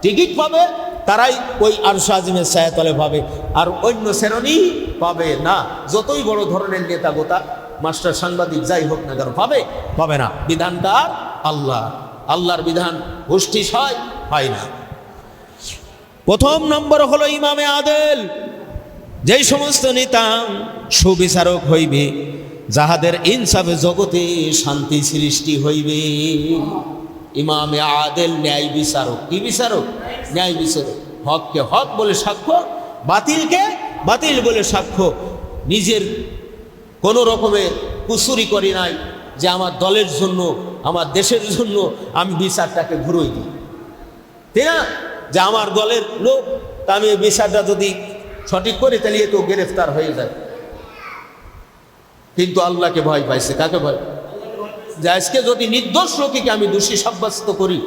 টিকিট পাবে, তারাই ওই আরশে আজিমের ছায়াতলে পাবে, আর অন্য শ্রেণী পাবে না। যতই বড় ধরনের নেতা গোতা, মাস্টার, সাংবাদিক যাই হোক না কেন, পাবে না। বিধানকার আল্লাহ, আল্লাহর বিধান গোষ্ঠী হয় না। প্রথম নম্বর হলো ইমামে আদেল, যেই সমস্ত নেতা সুবিচারক হইবে, যাহাদের ইনসাফে জগতে শান্তি সৃষ্টি হইবে। ইমামে আদেল ন্যায় বিচারক। কি বিচারক? ন্যায় বিচারক। হককে হক বলে সাক্ষ্য, বাতিলকে বাতিল বলে সাক্ষ্য। নিজের কোনো রকমের কুসুরি করি নাই যে আমার দলের জন্য, আমার দেশের জন্য আমি বিচারটাকে ঘুরোই দিই, তাই না? যে আমার দলের লোক, তা আমি এই বিচারটা যদি সঠিক করি তাহলে তো গ্রেফতার হয়ে যায়। কিন্তু আল্লাহকে ভয় পাইছে। কাকে ভয়? যে আজকে যদি নির্দোষ লোককে আমি দোষী সাব্যস্ত করি,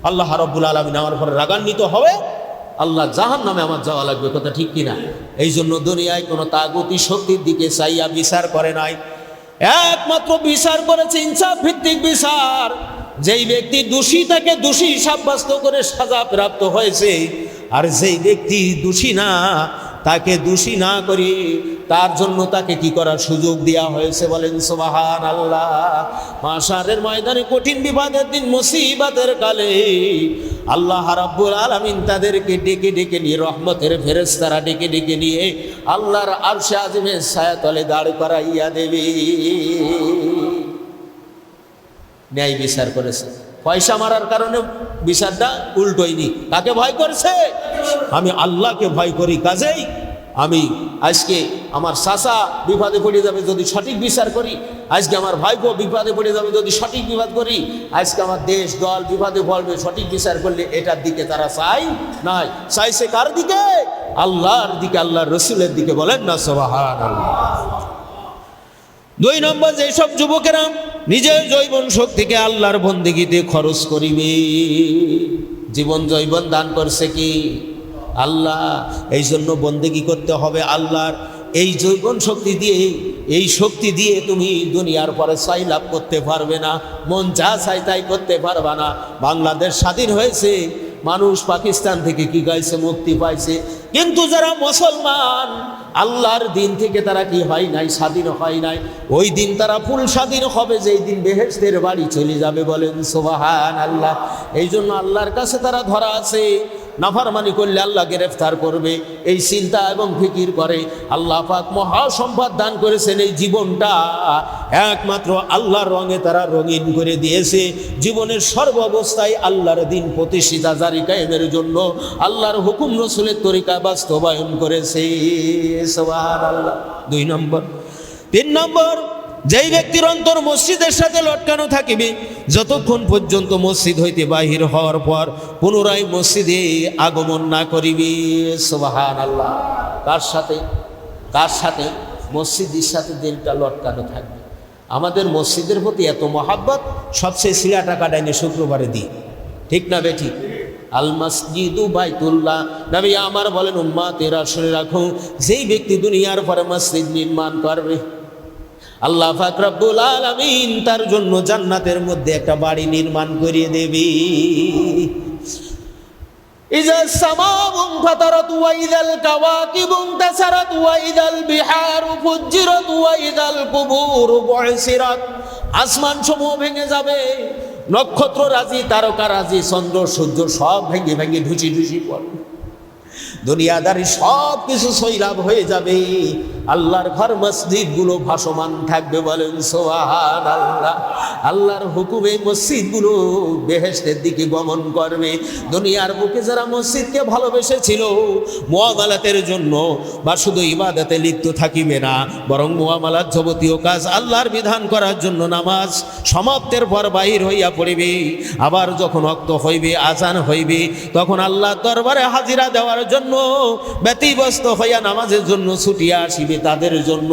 আল্লাহ রাব্বুল আলামিন আমার উপরে রাগান্বিত হবে, আল্লাহ জাহান্নামে আমার যাওয়া লাগবে। কথা ঠিক কিনা? এই জন্য দুনিয়ায় কোনো তাগুতি শক্তির দিকে চাইয়া বিচার করে নাই, একমাত্র বিচার করেছে ইনসাফ ভিত্তিক বিচার। যেই ব্যক্তি দোষী তাকে দোষী সাব্যস্ত করে সাজা প্রাপ্ত হয়েছে, আর যেই ব্যক্তি দোষী না তাকে দোষী না করে তার জন্য তাকে কি করার সুযোগ দেওয়া হয়েছে, বলেন সুবহানাল্লাহ। মাশারের ময়দানে কঠিন বিপদের দিন, মুসিবতের কালে আল্লাহ রাব্বুল আলামিন তাদেরকে ডেকে ডেকে নিয়ে, রহমতের ফেরেশতারা ডেকে ডেকে নিয়ে আল্লাহর আরশে আজিমের ছায়াতলে দাঁড় করাইয়া দেবে। ন্যায় বিচার করেছে। পয়সা মারার কারণে বিচারটা উল্টোয়নি। কাকে ভয় করছে? আমি আল্লাহকে ভয় করি, কাজেই আমি আজকে আমার চাচা বিপদে পড়ে যাবে যদি সঠিক বিচার করি, আজকে আমার ভাইপো বিপদে পড়ে যাবে যদি সঠিক বিচার করি, আজকে আমার দেশ দল বিপদে পড়বে সঠিক বিচার করলে, এটার দিকে তারা চাই নাই। চাইছে কার দিকে? আল্লাহর দিকে, আল্লাহর রসুলের দিকে, বলেন না সুবহানাল্লাহ। 2 নম্বর, যেসব যুবকেরা নিজের জৈবন শক্তিকে আল্লাহর বন্দেগীতে খরচ করিবে। জীবন জৈবন দান করছে কি? আল্লাহ। এই জন্য বন্দেগী করতে হবে আল্লাহর। এই জৈবন শক্তি দিয়ে, এই শক্তি দিয়ে তুমি দুনিয়ার পরে চাই লাভ করতে পারবে না, মন যা চাই তাই করতে পারবে না। বাংলাদেশ স্বাধীন হয়েছে, মানুষ পাকিস্তান থেকে কি গাইছে, মুক্তি পাইছে, কিন্তু যারা মুসলমান আল্লাহর দিন থেকে তারা কি হয় নাই, স্বাধীন হয় নাই। ওই দিন তারা ফুল স্বাধীন হবে, যেই দিন বেহেশতের বাড়ি চলে যাবে, বলেন সুবহানাল্লাহ। এই জন্য আল্লাহর কাছে তারা ধরা আছে। নাফরমানি করলে আল্লাহ গ্রেফতার করবে, এই চিন্তা এবং ফিকির করে। আল্লাহ পাক মহা সম্পদ দান করেছেন, এই জীবনটা একমাত্র আল্লাহর রঙে তারা রঙিন করে দিয়েছে। জীবনের সর্ব অবস্থায় আল্লাহর দিন প্রতিষ্ঠিতা জারি কায়েমের জন্য আল্লাহর হুকুম রসুলের তরিকা বাস্তবায়ন করেছে। সুবহানাল্লাহ। 2 নম্বর। 3 নম্বর, যেই ব্যক্তির অন্তর মসজিদের সাথে লটকানো থাকিবে, যতক্ষণ পর্যন্ত মসজিদ হইতে বাহির হওয়ার পর পুনরায় মসজিদে আগমন না করিবে। সুবহানাল্লাহ। কার সাথে? কার সাথে? মসজিদের সাথে দিলটা লটকানো থাকবে। আমাদের মসজিদের প্রতি এত মহাব্বত, সবচেয়ে সিলা টাকা ডাইনে শুক্রবারে দিই, ঠিক না বেঠিক? আল মসজিদু বাইতুল্লাহ। নবী আমার বলেন, উম্মতেরা শুনে রাখো, যেই ব্যক্তি দুনিয়ার পরে মসজিদ নির্মাণ করবে, আল্লাহ পাক রব্বুল আলামিন তার জন্য জান্নাতের মধ্যে একটা বাড়ি নির্মাণ করিয়ে দেবে। ইযা সামাউ ফাতারাত ওয়া ইযাল কাওয়াকিবু তাসারাত ওয়া ইযাল বিহারু ফুজ্জিরাত ওয়া ইযাল কুবুরু বু'সিরাত। আসমান সমূহ ভেঙে যাবে, নক্ষত্র রাজি, তারকা রাজি, চন্দ্র সূর্য সব ভেঙে ভেঙে ঢুচি ঢুচি পড়বে, দুনিয়াদারি সব কিছু সৈলাভ হয়ে যাবে, আল্লাহর ঘর মসজিদগুলো ভাসমান থাকবে। বলেন সুবহানাল্লাহ। আল্লাহর হুকুমে মসজিদগুলো বেহেশতের দিকে গমন করবে। দুনিয়ার বুকে যারা মসজিদকে ভালোবেসেছিল মুআমালাতের জন্য বা শুধু ইবাদতে লিপ্ত থাকিবে না, বরং মুআমালাত যাবতীয় কাজ আল্লাহর বিধান করার জন্য নামাজ সমাপ্তের পর বাহির হইয়া পড়িবে। আবার যখন ওয়াক্ত হইবে, আজান হইবে, তখন আল্লাহর দরবারে হাজিরা দেওয়ার জন্য ব্যতিব্যস্ত হইয়া নামাজের জন্য ছুটিয়া আসিবে। তাদের জন্য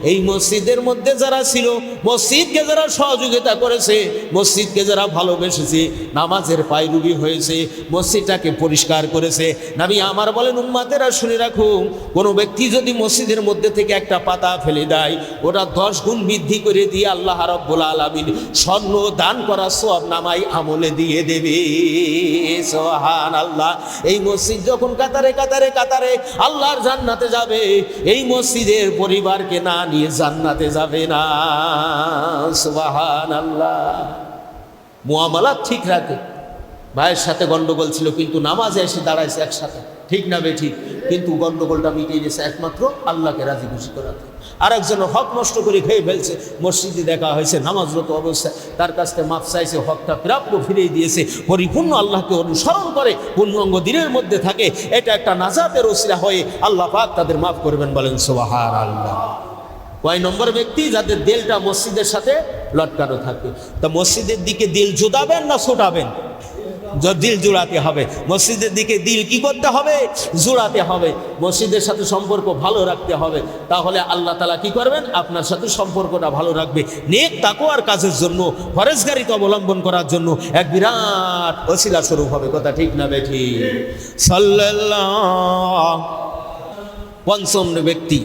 এই মসজিদের মধ্যে যারা ছিল, মসজিদকে যারা সহযোগিতা করেছে, মসজিদকে যারা ভালোবেসেছে, নামাজের পায়রুবি হয়েছে, মসজিদটাকে পরিষ্কার করেছে, নবী আমার বলেন, উম্মতেরা শুনে রাখুন, কোনো ব্যক্তি যদি মসজিদের মধ্যে থেকে একটা পাতা ফেলে দেয়, ওটা 10 গুণ বৃদ্ধি করে দিয়ে আল্লাহ রাব্বুল আলামিন স্বর্ণ দান করা সওয়াব নামাই আমলে দিয়ে দেবে। সুবহানাল্লাহ। এই মসজিদ যখন কাতারে কাতারে কাতারে আল্লাহর জান্নাতে যাবে, এই মসজিদের পরিবারকে না নিয়ে জান্নাতে যাবে না। সুবহানাল্লাহ। মুআমালাত ঠিক রাখে। ভাইয়ের সাথে গন্ডগোল ছিল, কিন্তু নামাজে এসে দাঁড়াইছে একসাথে, ঠিক না বেঠিক? কিন্তু গন্ডগোলটা মিটিয়ে গেছে একমাত্র আল্লাহকে রাজি খুশি করাতে। আর একজনের হক নষ্ট করে খেয়ে ফেলছে, মসজিদে দেখা হয়েছে নামাজরত অবস্থায়, তার কাছ থেকে মাফ চাইছে, হকটা প্রাপ্য ফিরিয়ে দিয়েছে। পরিপূর্ণ আল্লাহকে অনুসরণ করে পূর্ণাঙ্গ দিনের মধ্যে থাকে, এটা একটা নাজাতের ওসিলা হয়ে আল্লাহ পাক তাদের মাফ করবেন। বলেন সুবহানাল্লাহ। কয় নম্বর ব্যক্তি? যাদের দিলটা মসজিদের সাথে লটকানো থাকে। তা মসজিদের দিকে দিল জুড়াবেন না ছোটাবেন? দিল জোড়াতে হবে। মসজিদের দিকে দিল কি করতে হবে? জোড়াতে হবে। মসজিদের সাথে সম্পর্ক ভালো রাখতে হবে, তাহলে আল্লাহ তাআলা কি করবেন? আপনার সাথে সম্পর্কটা ভালো রাখবে। নেক তাকওয়ার কাজের জন্য, পরহেজগারিতা অবলম্বন করার জন্য এক বিরাট ওসিলা স্বরূপ হবে। কথা ঠিক না বেঠিক? সাল্লাল্লাহু। ৫ম ব্যক্তি,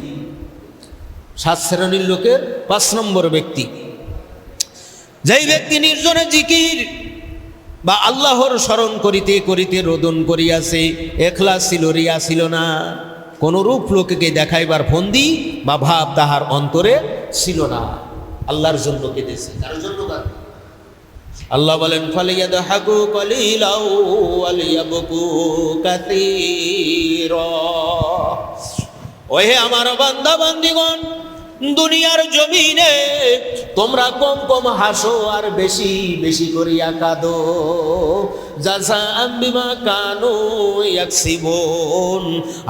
7 শ্রেণীর লোকের 5 নম্বর ব্যক্তি, যেই ব্যক্তি নির্জনে জিকির বা আল্লাহর স্মরণ করিতে করিতে রোদন করিয়াছে, এখলাস ছিল, রিয়া ছিল না, কোন রূপ লোককে দেখাইবার ফন্দি বা ভাব তাহার অন্তরে ছিল না, আল্লাহর জন্য কেঁদেছে। কার জন্য? আল্লাহ বলেন, ফালিয়াদহাকু কালিলাও ওয়ালিয়াবকু কাসীরা। ওহে আমার বান্দা বান্দিগণ, দুনিয়ার জমিনে তোমরা কম কম হাসো আর বেশি বেশি করিয়া কাঁদো। জাযাআম বিমা কানু ইয়াকসিবুন।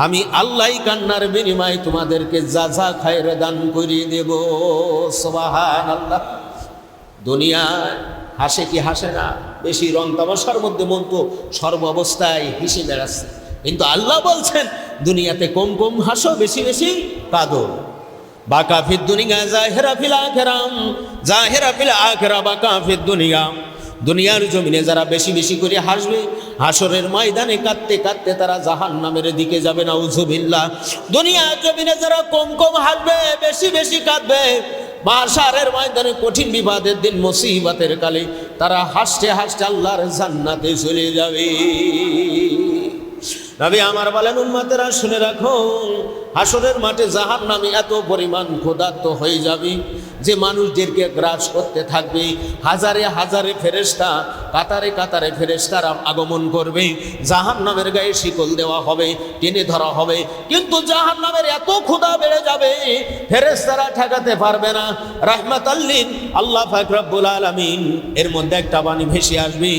আমি আল্লাহই কান্নার বিনিময়ে তোমাদেরকে যাজা খায়ের দান করিয়ে দেব। সুবহানাল্লাহ। দুনিয়ায় হাসে কি হাসে না? বেশি রং তামাশার মধ্যে মন তো সর্ব অবস্থায় হেসে বেড়াচ্ছে, কিন্তু আল্লাহ বলছেন দুনিয়াতে কম কম হাসো, বেশি বেশি কাঁদো। বাকা ফিদ দুনিয়া জাহিরা ফিল আখিরাম, জাহিরা ফিল আখিরা বাকা ফিদ দুনিয়া। দুনিয়ার জমিনে যারা বেশি বেশি করে হাসবে, হাসরের ময়দানে কাঁদতে কাঁদতে তারা জাহান্নামের দিকে যাবে। নাউযুবিল্লাহ। দুনিয়ার জমিনে যারা কম কম হাসবে, বেশি বেশি কাঁদবে, মাহশারের ময়দানে কঠিন বিবাদের দিন, মুসিবতের কালে তারা হাসতে হাসতে আল্লাহর জান্নাতে চলে যাবে। নবী আমার বলেন, উম্মতেরা শুনে রাখো, হাসরের মাঠে জাহান্নামে এত পরিমাণ ক্ষুধার্ত হয়ে যাবে যে মানুষদেরকে গ্রাস করতে থাকবে। হাজারে হাজারে ফেরেশতা, কাতারে কাতারে ফেরেশতারা আগমন করবে। জাহান্নামের গায়ে শিকল দেওয়া হবে, টেনে ধরা হবে, কিন্তু জাহান্নামের এত ক্ষুধা বেড়ে যাবে ফেরেশতারা ঠেকাতে পারবে না। রাহমাতাল্লিন আল্লাহ পাক রব্বুল আলামিন এর মধ্যে একটা বাণী ভেসে আসবে,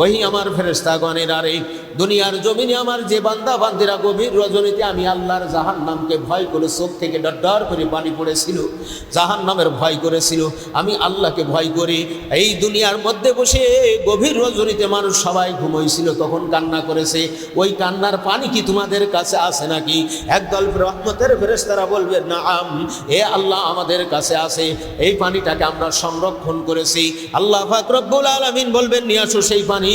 ওই আমার ফেরেশতাগণের, আরে দুনিয়ার জমিনে আমার যে বান্দা বান্দিরা গভীর রজনীতে আমি আল্লাহর জাহান্নামকে ভয় করে চোখ থেকে ডর করে পানি পড়েছিল, জাহান্নামের ভয় করেছিল, আমি আল্লাহকে ভয় করি। এই দুনিয়ার মধ্যে বসে গভীর রজনীতে মানুষ সবাই ঘুমোইছিল, তখন কান্না করেছে, ওই কান্নার পানি কি তোমাদের কাছে আছে নাকি? একদল রহমতের ফেরেশতারা বলবে, নাআম, এ আল্লাহ আমাদের কাছে আছে, এই পানিটাকে আমরা সংরক্ষণ করেছি। আল্লাহ পাক রব্বুল আলামিন বলবেন, নিয়ে আসো সেই পানি,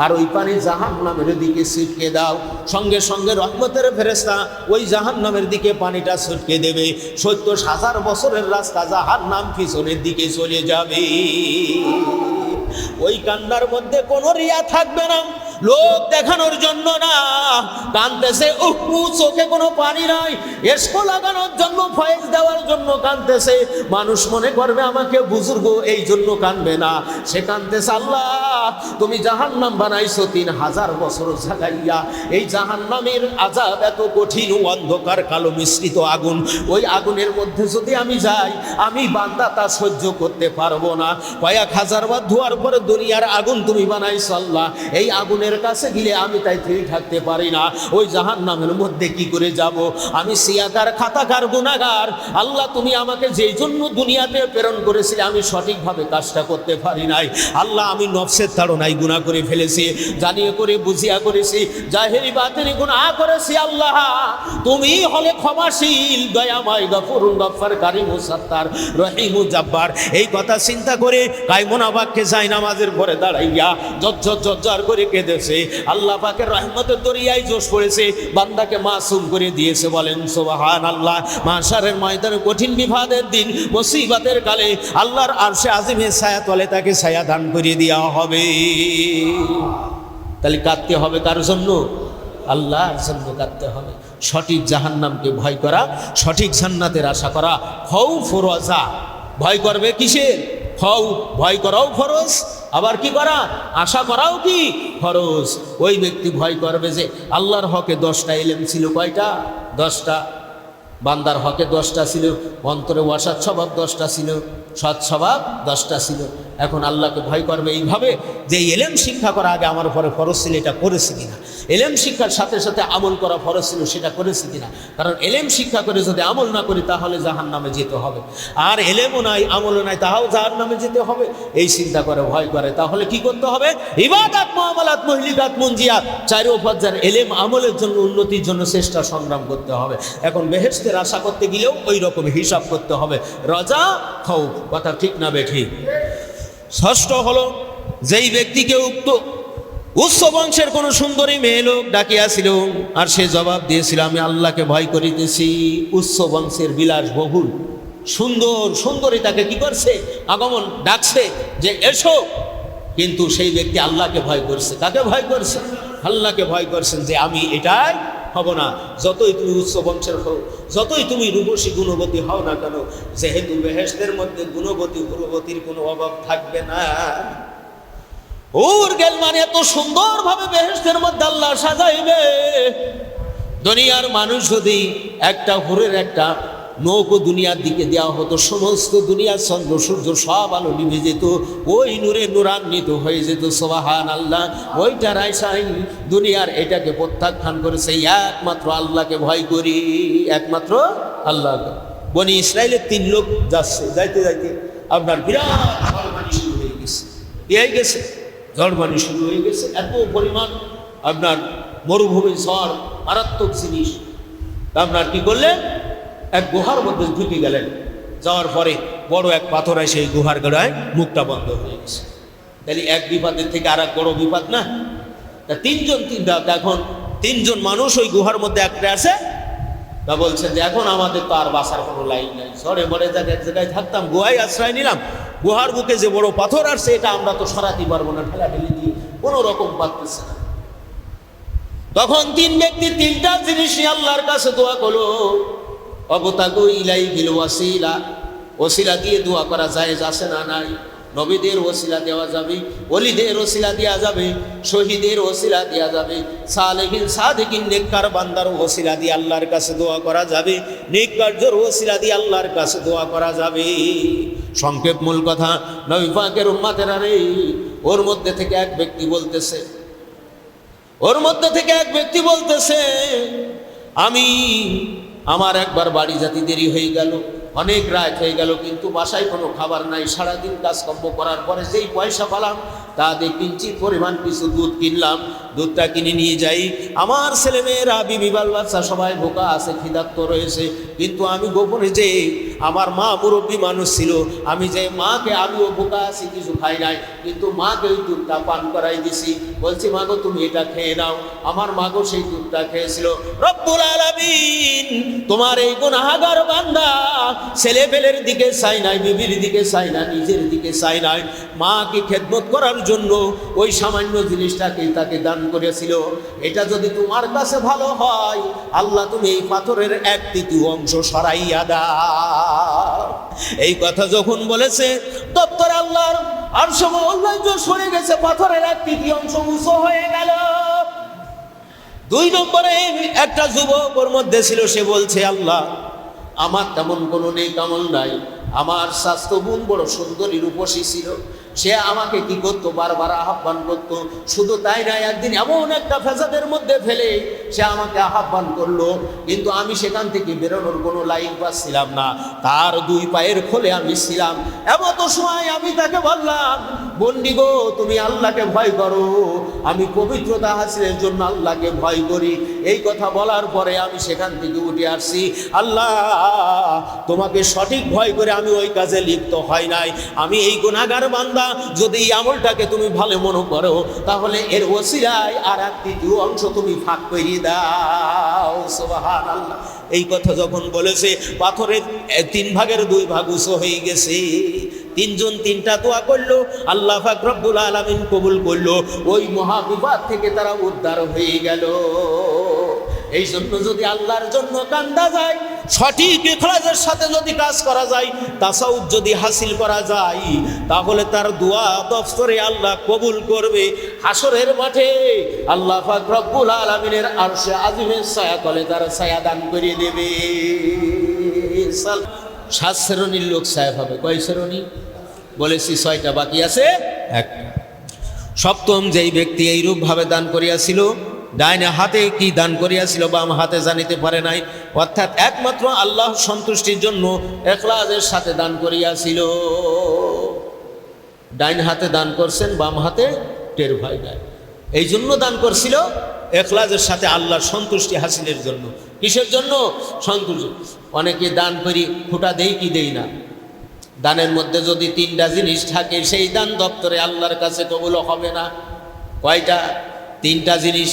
আর ওই পানি জাহান্নামের দিকে ছিটকে দাও। সঙ্গে সঙ্গে রহমতের ফেরেশতা ওই জাহান্নামের দিকে পানিটা ছিটকে দেবে। 70,000 বছরের রাস্তা জাহান্নাম পিছনের দিকে চলে যাবে। ওই কান্নার মধ্যে কোনো রিয়া থাকবে না, লোক দেখানোর জন্য না, কাঁদতেছে, চোখে কোনো পানি নাই, এসকো লাগানোর জন্য, ফয়েজ দেওয়ার জন্য কাঁদতেছে। মানুষ মনে করবে আমাকে বুজুর্গ, এই জন্য কাঁদবে না, সে কাঁদতেছে, আল্লাহ তুমি জাহান্নাম বানাইছো 3000 বছর জাগাইয়া, এই জাহান্নামের আযাব এত কঠিন, অন্ধকার কালো মিশ্রিত আগুন, ওই আগুনের মধ্যে যদি আমি যাই, আমি বান্দা তা সহ্য করতে পারবো না। কয়েক হাজার বার ধোয়ার পরে দুনিয়ার আগুন তুমি বানাইছো আল্লাহ, এই আগুনের কাছে গেলে আমি তাই ফিরে থাকতে পারি না, ওই জাহান্নামের মধ্যে কি করে যাব? আমি সিয়াকার, খাতাকার, গুনাহগার, আল্লাহ তুমি আমাকে যেই জন্য দুনিয়াতে প্রেরণ করেছিলে আমি সঠিকভাবে কাজটা করতে পারি নাই, আল্লাহ আমি নফসের তাড়নায় গুনাহ করে ফেলেছি, জানিয়ে করে বুঝিয়া করেছি, জাহেরি বাতিনি গুনাহ করেছি। আল্লাহ তুমি হলে ক্ষমাশীল, দয়াময়, গফুরুন গফফার, কারিমুস সাত্তার, রহিমুজ জাব্বার। এই কথা চিন্তা করে কায়মনা বাক্যে যায় নামাজের পরে দাঁড়াইয়া জজ্জর করে কেঁদেছে। আল্লাহ পাকের রহমতের দরিয়ায় জোশ পড়েছে, বান্দাকে মাসুম করে দিয়েছে। বলেন সুবহানাল্লাহ। মাশারের ময়দানে কঠিন বিপদের দিন, মুসিবতের কালে আল্লাহর আরশে আজিমের ছায়া তলে তাকে ছায়া দান করে দেওয়া হবে। তাহলে কাঁদতে হবে কার জন্য? আল্লাহর জন্য কাঁদতে হবে। সঠিক জাহান্নামকে ভয় করা, সঠিক জান্নাতের আশা করা। খৌফ ও রজা, ভয় করবে কিসের? খৌফ, ভয় করাও ফরজ, আবার কি করা? আশা করাও কি ফরজ। ওই ব্যক্তি ভয় করবে যে আল্লাহর হকে 10টা ইলম ছিল, কয়টা? 10টা। বান্দার হকে 10টা ছিল, অন্তরে অসৎ স্বভাব 10টা ছিল, সৎ স্বভাব 10টা ছিল। এখন আল্লাহকে ভয় করবে এইভাবে যে এলেম শিক্ষা করা আগে আমার উপরে ফরজ ছিল, এটা করেছি কিনা, এলেম শিক্ষার সাথে সাথে আমল করা ফরজ ছিল, সেটা করেছি কিনা। কারণ এলেম শিক্ষা করে যদি আমল না করি তাহলে জাহান্নামে যেতে হবে, আর এলেমও নাই আমলও নাই তাহাও জাহান্নামে যেতে হবে। এই চিন্তা করে ভয় করে। তাহলে কি করতে হবে? ইবাদত, মুআমালাত, মুহলিকাত, মুনজিয়াত, 4 উপার্জন এলেম আমলের জন্য, উন্নতির জন্য চেষ্টা সংগ্রাম করতে হবে। এখন বেহেশতের আশা করতে গেলেও ওই রকম হিসাব করতে হবে। রজা, খৌফ, কথা ঠিক না বেঠিক? ষষ্ঠ হলো, যেই ব্যক্তিকে উচ্চ বংশের কোন সুন্দরী মেয়ে লোক ডাকিয়াছিল, আর সে জবাব দিয়েছিল আমি আল্লাহকে ভয় করিতেছি। উচ্চ বংশের বিলাস বহুল সুন্দরী তাকে কি করছে? আগমন, ডাকছে যে এসো, কিন্তু সেই ব্যক্তি আল্লাহকে ভয় করছে। কাকে ভয় করছে? আল্লাহকে ভয় করছেন যে আমি এটাই হব না। যতই তুমি উচ্চ বংশের হও, যতই তুমি রূপসী গুণবতী হও না কেন, যেহেতু বেহেশতের মধ্যে গুণবতী গুণবতীর কোনো অভাব থাকবে না। ওর গেল মানে এত সুন্দরভাবে বেহেশতের মধ্যে আল্লাহ সাজাইবে। দুনিয়ার মানুষ যদি একটা হুরের একটা নৌকো দুনিয়ার দিকে দেওয়া হতো, সমস্ত দুনিয়ার চন্দ্র সূর্য সব আলো নিভে যেত, ওই নূরে নূরান্বিত হয়ে যেত। সুবহানাল্লাহ। ওইটা রাইসাই দুনিয়ার এটাকে প্রত্যাখ্যান করেছে, একমাত্র আল্লাহকে ভয় করি, একমাত্র আল্লাহকে। বনি ইসরায়েলের 3 লোক যাচ্ছে, যাইতে যাইতে আপনার বিরাট ঝড়বানি শুরু হয়ে গেছে। ঝড়বানি শুরু হয়ে গেছে, এত পরিমাণ আপনার মরুভূমি ঝড়, মারাত্মক জিনিস। আপনার কি করলেন? এক গুহার মধ্যে ঢুকে গেলেন। যাওয়ার পরে বড় এক পাথর এসে সেই গুহার গোড়ায় মুখটা বন্ধ হয়ে গেছে। তাহলে এক বিপদের থেকে আর এক বড় বিপদ না? তা এখন 3জন মানুষ ওই গুহার মধ্যে একটা আছে। তা বলছেন যে এখন আমাদের তো আর বাঁচার কোনো লাইন নাই, ঝড়ে মরে যাক, এক জায়গায় থাকতাম, গুহায় আশ্রয় নিলাম, গুহার বুকে যে বড় পাথর আসছে এটা আমরা তো সরাতে পারবো না, ঠেলাঠেলি দিয়ে কোনো রকম পারতেছে না। তখন তিন ব্যক্তি তিনটা জিনিস নিয়ে আল্লাহর কাছে দোয়া করলো। অবতাগু ইলাইহিল ওয়াসিলা, ওসিলা দিয়ে দোয়া করা জায়েজ আছে না নাই? নবীদের ওসিলা দেওয়া যাবে, ওলিদের ওসিলা দেওয়া যাবে, শহীদের ওসিলা দেওয়া যাবে, সালেহিন সাদিকিন নেককার বান্দার ওসিলা দিয়ে আল্লাহর কাছে দোয়া করা যাবে, নেক কার্যের ওসিলা দিয়ে আল্লাহর কাছে দোয়া করা যাবে। সংক্ষেপ মূল কথা, নবী পাকের উম্মতেরা রে, ওর মধ্যে থেকে এক ব্যক্তি বলতেছে আমি আমার একবার বাড়ি যেতে দেরি হয়ে গেল, অনেক রাত হয়ে গেল, কিন্তু বাসায় কোনো খাবার নাই। সারাদিন কাজকর্ম করার পরে যেই পয়সা পেলাম তা দিয়ে কিঞ্চিত পরিমাণ কিছু দুধ কিনলাম, দুধটা কিনে নিয়ে যাই। আমার ছেলেমেয়েরা, বিবি বাল বাচ্চা সবাই ভোকা আছে, ক্ষিধার্ত রয়েছে, কিন্তু আমি গোপনে যে আমার মা মুরব্বী মানুষ ছিল, আমি যে মাকে, আমিও ভোকা আছি, কিছু খাই নাই, কিন্তু মাকে ওই দুধটা পান করাই দিছি। বলছি মাগো তুমি এটা খেয়ে নাও। আমার মাগো সেই দুধটা খেয়েছিল। রব্বুল আলামিন তোমার এই গুনাহগার বান্দা ছেলে পেলের দিকে চাই নাই, বিবির দিকে চাই না, নিজের দিকে চাই নাই, মাকে খেদমত করার জন্য ওই সামান্য জিনিসটাকে তাকে দান করেছিল। এটা যদি তোমার কাছে ভালো হয়, আল্লাহ তুমি এই পাথরের 1/3 অংশ সরাইয়া দাও। এই কথা যখন বলেছে, দপ্তর আল্লাহর আরশ মোলাজ্জ সরে গেছে, পাথরের 1/3 অংশ উঁচু হয়ে গেল। 2 নম্বরে একটা যুবক ওর মধ্যে ছিল, সে বলছে আল্লাহ আমার তেমন কোনো নেক আমল নাই, আমার স্বাস্থ্য গুণ বড় সুন্দরী রূপসী ছিল, সে আমাকে কি করতো, বারবার আহ্বান করতো। শুধু তাই নাই, একদিন এমন একটা ফেসাদের মধ্যে ফেলে সে আমাকে আহ্বান করলো, কিন্তু আমি সেখান থেকে বেরোনোর কোনো লাইন পাচ্ছিলাম না, তার 2 পায়ের খোলে আমি ছিলাম। এমত সময় আমি তাকে বললাম, বন্দি গো তুমি আল্লাহকে ভয় করো, আমি পবিত্রতা হাসিলের জন্য আল্লাহকে ভয় করি। এই কথা বলার পরে আমি সেখান থেকে উঠে আসছি। আল্লাহ তোমাকে সঠিক ভয় করে আমি ওই কাজে লিপ্ত হয় নাই, আমি এই গুনাহগার বান্দা, যদি এই আমলটাকে তুমি ভালো মনে করো, তাহলে এর ওসিলায় আর 1/3 অংশ তুমি ভাগ করে দাও। সুবহানাল্লাহ। এই কথা যখন বলেছে, পাথরের 3 ভাগের 2 ভাগ উঁচু হয়ে গেছে। 3 জন 3টা দোয়া করলো, আল্লাহ পাক রব্বুল আলামিন কবুল করলো, ওই মহাবিপদ থেকে তারা উদ্ধার হয়ে গেল। এই জন্য যদি আল্লাহর জন্য কান্দা যায়, সঠিক ইখলাসের সাথে যদি কাজ করা যায়, তাসাউফ যদি হাসিল করা যায়, তাহলে তার দোয়া দফতরে আল্লাহ কবুল করবে। হাসরের মাঠে আল্লাহ পাক রব্বুল আলামিনের আরশে আজিমের ছায়া তলে তার ছায়া দান করে দেবে। 7 শ্রেণীর লোক ছায়া পাবে। কয় শ্রেণী বলেছি? 6টা, বাকি আছে 1টা। সপ্তম যেই ব্যক্তি এইরূপ ভাবে দান করিয়াছিল, ডাইনে হাতে কি দান করিয়াছিল, বাম হাতে জানিতে পারে নাই, অর্থাৎ একমাত্র আল্লাহ সন্তুষ্টির জন্য ইখলাসের সাথে দান করিয়াছিল। ডাইন হাতে দান করছেন, বাম হাতে টের ভয় নাই, এই জন্য দান করছিল ইখলাসের সাথে আল্লাহর সন্তুষ্টি হাসিলের জন্য। কিসের জন্য? সন্তুষ্টি। অনেকে দান করি, ফুটা দেই কি দেই না। দানের মধ্যে যদি 3টা জিনিস থাকে, সেই দান দপ্তরে আল্লাহর কাছে কবুল হবে না। কয়টা? 3টা জিনিস।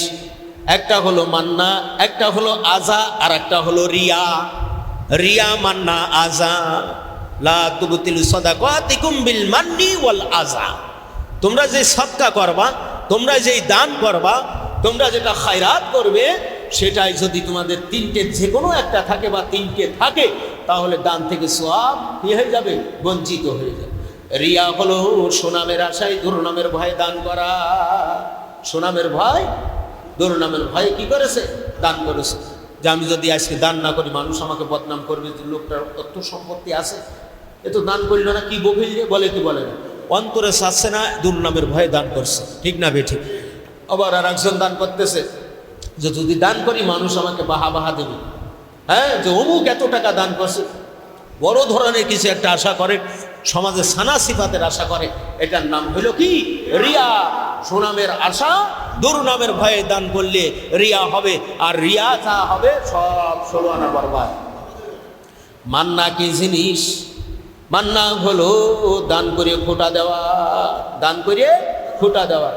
একটা হলো মান্না, একটা হলো আজা, আর একটা হলো রিয়া। রিয়া, মান্না, আজা। লা তুবতিল সাদাকাতিকুম বিল মান্নি ওয়াল আজা। তোমরা যে সদকা করবা, তোমরা যেই দান করবা, তোমরা যেটা খায়রাত করবে, সেটাই যদি তোমাদের 3টে যে কোনো একটা থাকে বা 3টে থাকে, তাহলে দান থেকে সওয়াব কি হয়ে যাবে? বঞ্চিত হয়ে যাবে। রিয়া হলো সুনামের আশায় দুর্নামের ভয়ে দান করা। সুনামের ভয়, দুর্নামের ভয়ে কি করেছে? দান করেছে। যে আমি যদি আজকে দান না করি, মানুষ আমাকে বদনাম করবে, যে লোকটার অর্থ সম্পত্তি আছে, এ তো দান করল না, কি বকিল বলে কি বলে না, অন্তরে চাচ্ছে না, দুর্নামের ভয়ে দান করছে। ঠিক না বেঠিক? আবার আর একজন দান করতেছে যে যদি দান করি মানুষ আমাকে বাহা দেবে, হ্যাঁ, যে অমুক এত টাকা দান করছে, বড় ধরনের কিছু একটা আশা করে, সমাজে সানা সিফাতের আশা করে। এটার নাম হইল কি? রিয়া। সুনামের আশা দুর্নামের ভয়ে দান করলে রিয়া হবে, আর রিয়া যা হবে সব 16 আনা বরবাদ। মান্না কি জিনিস? মান্না হলো দান করে খোটা দেওয়া। দান করে খোটা দেওয়া।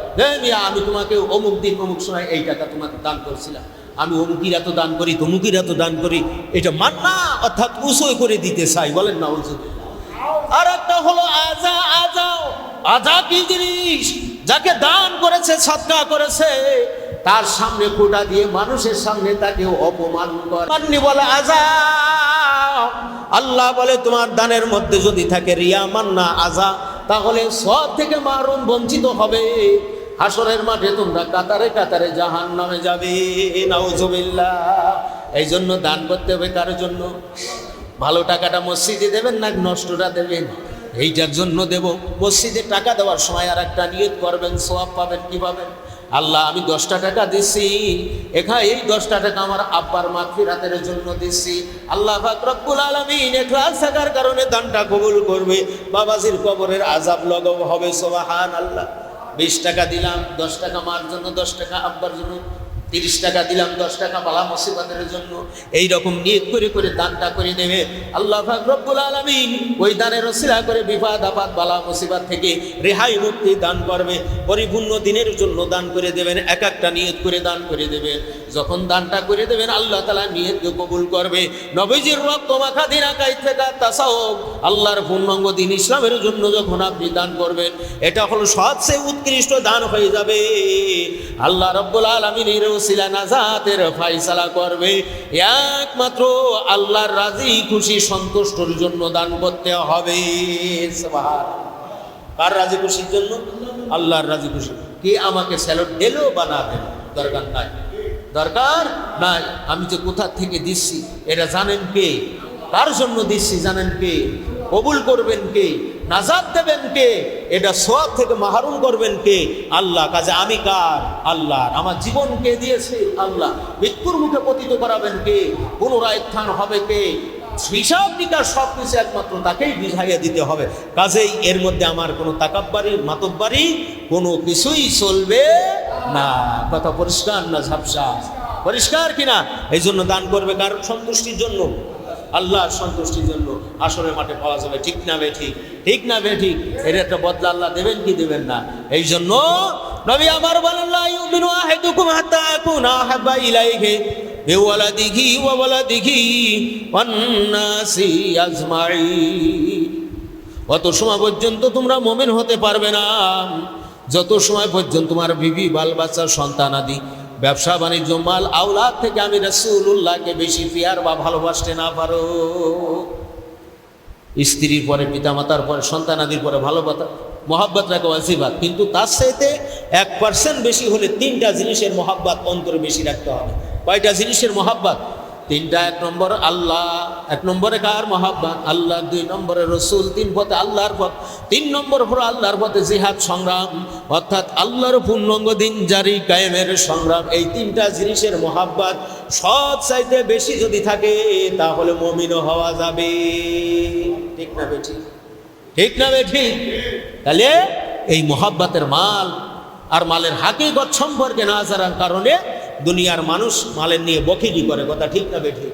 আমি তোমাকে অমুক দিন অমুক সময় এই টাকা তোমাকে দান করছিলাম, আমি অমুকিরা তো দান করি, তমুকিরা তো দান করি, এটা মান্না, অর্থাৎ উসই করে দিতে চাই। বলেন না? আর একটা হলো আজা। আজা কি জিনিস? যাকে দান করেছে, সদকা করেছে, তার সামনে খোঁটা দিয়ে মানুষের সামনে তাকে অপমান করে, বলে আযাব। আল্লাহ বলে তোমার দানের মধ্যে যদি থাকে রিয়া, মান্না, আযা, তাহলে সব থেকে মাহরুম, বঞ্চিত হবে। হাসরের মাঠে তোমরা কাতারে কাতারে জাহান্নামে যাবে। নাউজুবিল্লাহ। এই জন্য দান করতে হবে কার জন্য? ভালো টাকাটা মসজিদে দেবেন না নষ্টটা দেবেন? এইটার জন্য দেব। মসজিদে টাকা দেওয়ার সময় আর একটা নিয়ত করবেন, সওয়াব পাবেন। কি পাবেন? আল্লাহ আমি 10টা টাকা দিচ্ছি, এখানে এই 10টা টাকা আমার আব্বার মাগফিরাতের জন্য দিচ্ছি। আল্লাহ পাক রব্বুল আলামিন ইখলাস থাকার কারণে দানটা কবুল করবে। বাবাজির কবরের আযাব লাগাও হবে। সুবহানাল্লাহ। 20 টাকা দিলাম, 10 টাকা মার জন্য, 10 টাকা আব্বার জন্য, 30 টাকা দিলাম, 10 টাকা বালা মুসিবতের জন্য। এই রকম নিয়ত করে করে দানটা করে দেবে। আল্লাহ পাক রব্বুল আলামিন ওই দানের ওসিলা করে বিপদ আপদ বালা মুসিবত থেকে রেহাই মুক্তি দান করবে। পরিপূর্ণ দিনের জন্য দান করে দেবেন। এক একটা নিয়ত করে দান করে দেবেন। যখন দানটা করে দেবেন আল্লাহ তাআলা নিয়তকে কবুল করবে। নবীজির রক্ত মাখা দিন আকাই থেকে তাসাউফ, আল্লাহর পূর্ণাঙ্গ দিন ইসলামের জন্য যখন আপনি দান করবেন, এটা হলো সবচেয়ে উৎকৃষ্ট দান হয়ে যাবে। আল্লাহ রাব্বুল আলামিনের ওসিলা নাজাতের ফয়সালা করবে। একমাত্র আল্লাহর রাজি খুশি সন্তুষ্টর জন্য দান করতে হবে। সুবহানাল্লাহ। কার রাজি খুশির জন্য? আল্লাহর রাজি খুশি। কি আমাকে স্যালুট দিলো বা না দিলো দরকার নাই, দরকার নাই। আমি যে কোথা থেকে দিচ্ছি এটা জানেন কে? কার জন্য দিচ্ছি জানেন কে? কবুল করবেন কে? নাজাত দেবেন কে? এটা সওয়াব থেকে মাহরুম করবেন কে? আল্লাহ। কাজে আমি কার? আল্লাহ। আমার জীবন কে দিয়েছে? আল্লাহ। মৃত্যুর মুখে পতিত করাবেন কে? পুনরায় স্থান হবে কে? হিসাব নিকাশ সব কিছু একমাত্র তাকেই বুঝাইয়া দিতে হবে। কাজেই এর মধ্যে আমার কোনো তাকাব্বারি, মাতব্বারি কোনো কিছুই চলবে না। কথা পরিষ্কার না ঝাপসা? পরিষ্কার কিনা? এই জন্য দান করবে কার সন্তুষ্টির জন্য? আল্লাহর সন্তুষ্টির জন্য। আসরের মাঠে পাওয়া যাবে। ঠিক না বে ঠিক? ঠিক না বে ঠিক? এর একটা বদলা আল্লাহ দেবেন কি দেবেন না? এই জন্য নবী আমার বলেন, লা ইউমিনু আহাদুকুম হাত্তা আকুনা আহাব্বা ইলাইহি বিওয়ালাদিহি ওয়া ওয়ালাদিহি ওয়ান নাসি আজমাইন। অত সময় পর্যন্ত তোমরা মুমিন হতে পারবে না যত সময় পর্যন্ত তোমার বিবি, বাল বাচ্চা, সন্তান আদি, ব্যবসা বাণিজ্য, মাল আওলাদ থেকে আমি রাসূলুল্লাহকে বেশি পিয়ার বা ভালোবাসতে না পারো। স্ত্রীর পরে, পিতামাতার পরে, সন্তান আদির পরে ভালোবাসা, মহাব্বত রাখা ওয়াজিবাত। কিন্তু তার সাথে 1% বেশি হলে 3টা জিনিসের মহাব্বত অন্তরে বেশি রাখতে হবে। কয়টা জিনিসের মহাব্বত? 3টা। 1 নম্বর আল্লাহ, 1 নম্বরে কার মহাব্বত? আল্লাহ। 2 নম্বরে রসুল, 3 পথে আল্লাহর পথ, 3 নম্বর হলো আল্লাহর পথে জিহাদ সংগ্রাম, অর্থাৎ আল্লাহর পূর্ণাঙ্গ দিন জারি কায়েমের সংগ্রাম। এই 3টা জিনিসের মহাব্বত সব চাইতে বেশি যদি থাকে তাহলে মুমিন হওয়া যাবে। ঠিক না বেঠিক? ঠিক না বেঠিক? তাহলে এই মহাব্বতের মাল আর মালের হাকিকত সম্পর্কে না জানার কারণে দুনিয়ার মানুষ মালের নিয়ে বকিলি করে। কথা ঠিক না বেঠিক?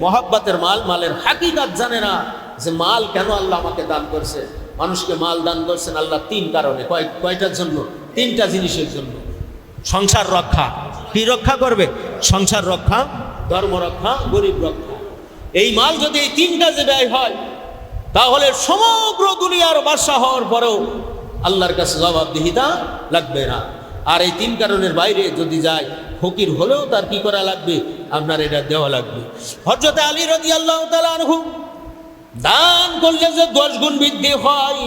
মহাব্বতের মাল, মালের হাকিকত জানে না যে মাল কেন আল্লাহ আমাকে দান করছে। মানুষকে মাল দান করছেন আল্লাহ 3 কারণে। কয়টার জন্য? 3টা জিনিসের জন্য। সংসার রক্ষা। কি রক্ষা করবে? সংসার রক্ষা, ধর্ম রক্ষা, গরিব রক্ষা। এই মাল যদি এই 3 কাজে ব্যয় হয় তাহলে সমগ্র দুনিয়ার বাদশা হওয়ার পরেও আল্লাহর কাছে জবাবদিহিতা লাগবে না। আর এই 3 কারণের বাইরে যদি যায়, ফকির হলেও তার কি করা লাগবে? আপনার এটা দেওয়া লাগবে। হযরত আলী রাদিয়াল্লাহু তাআলা আনহু দান করলে যে 10 গুণ বৃদ্ধি হয়,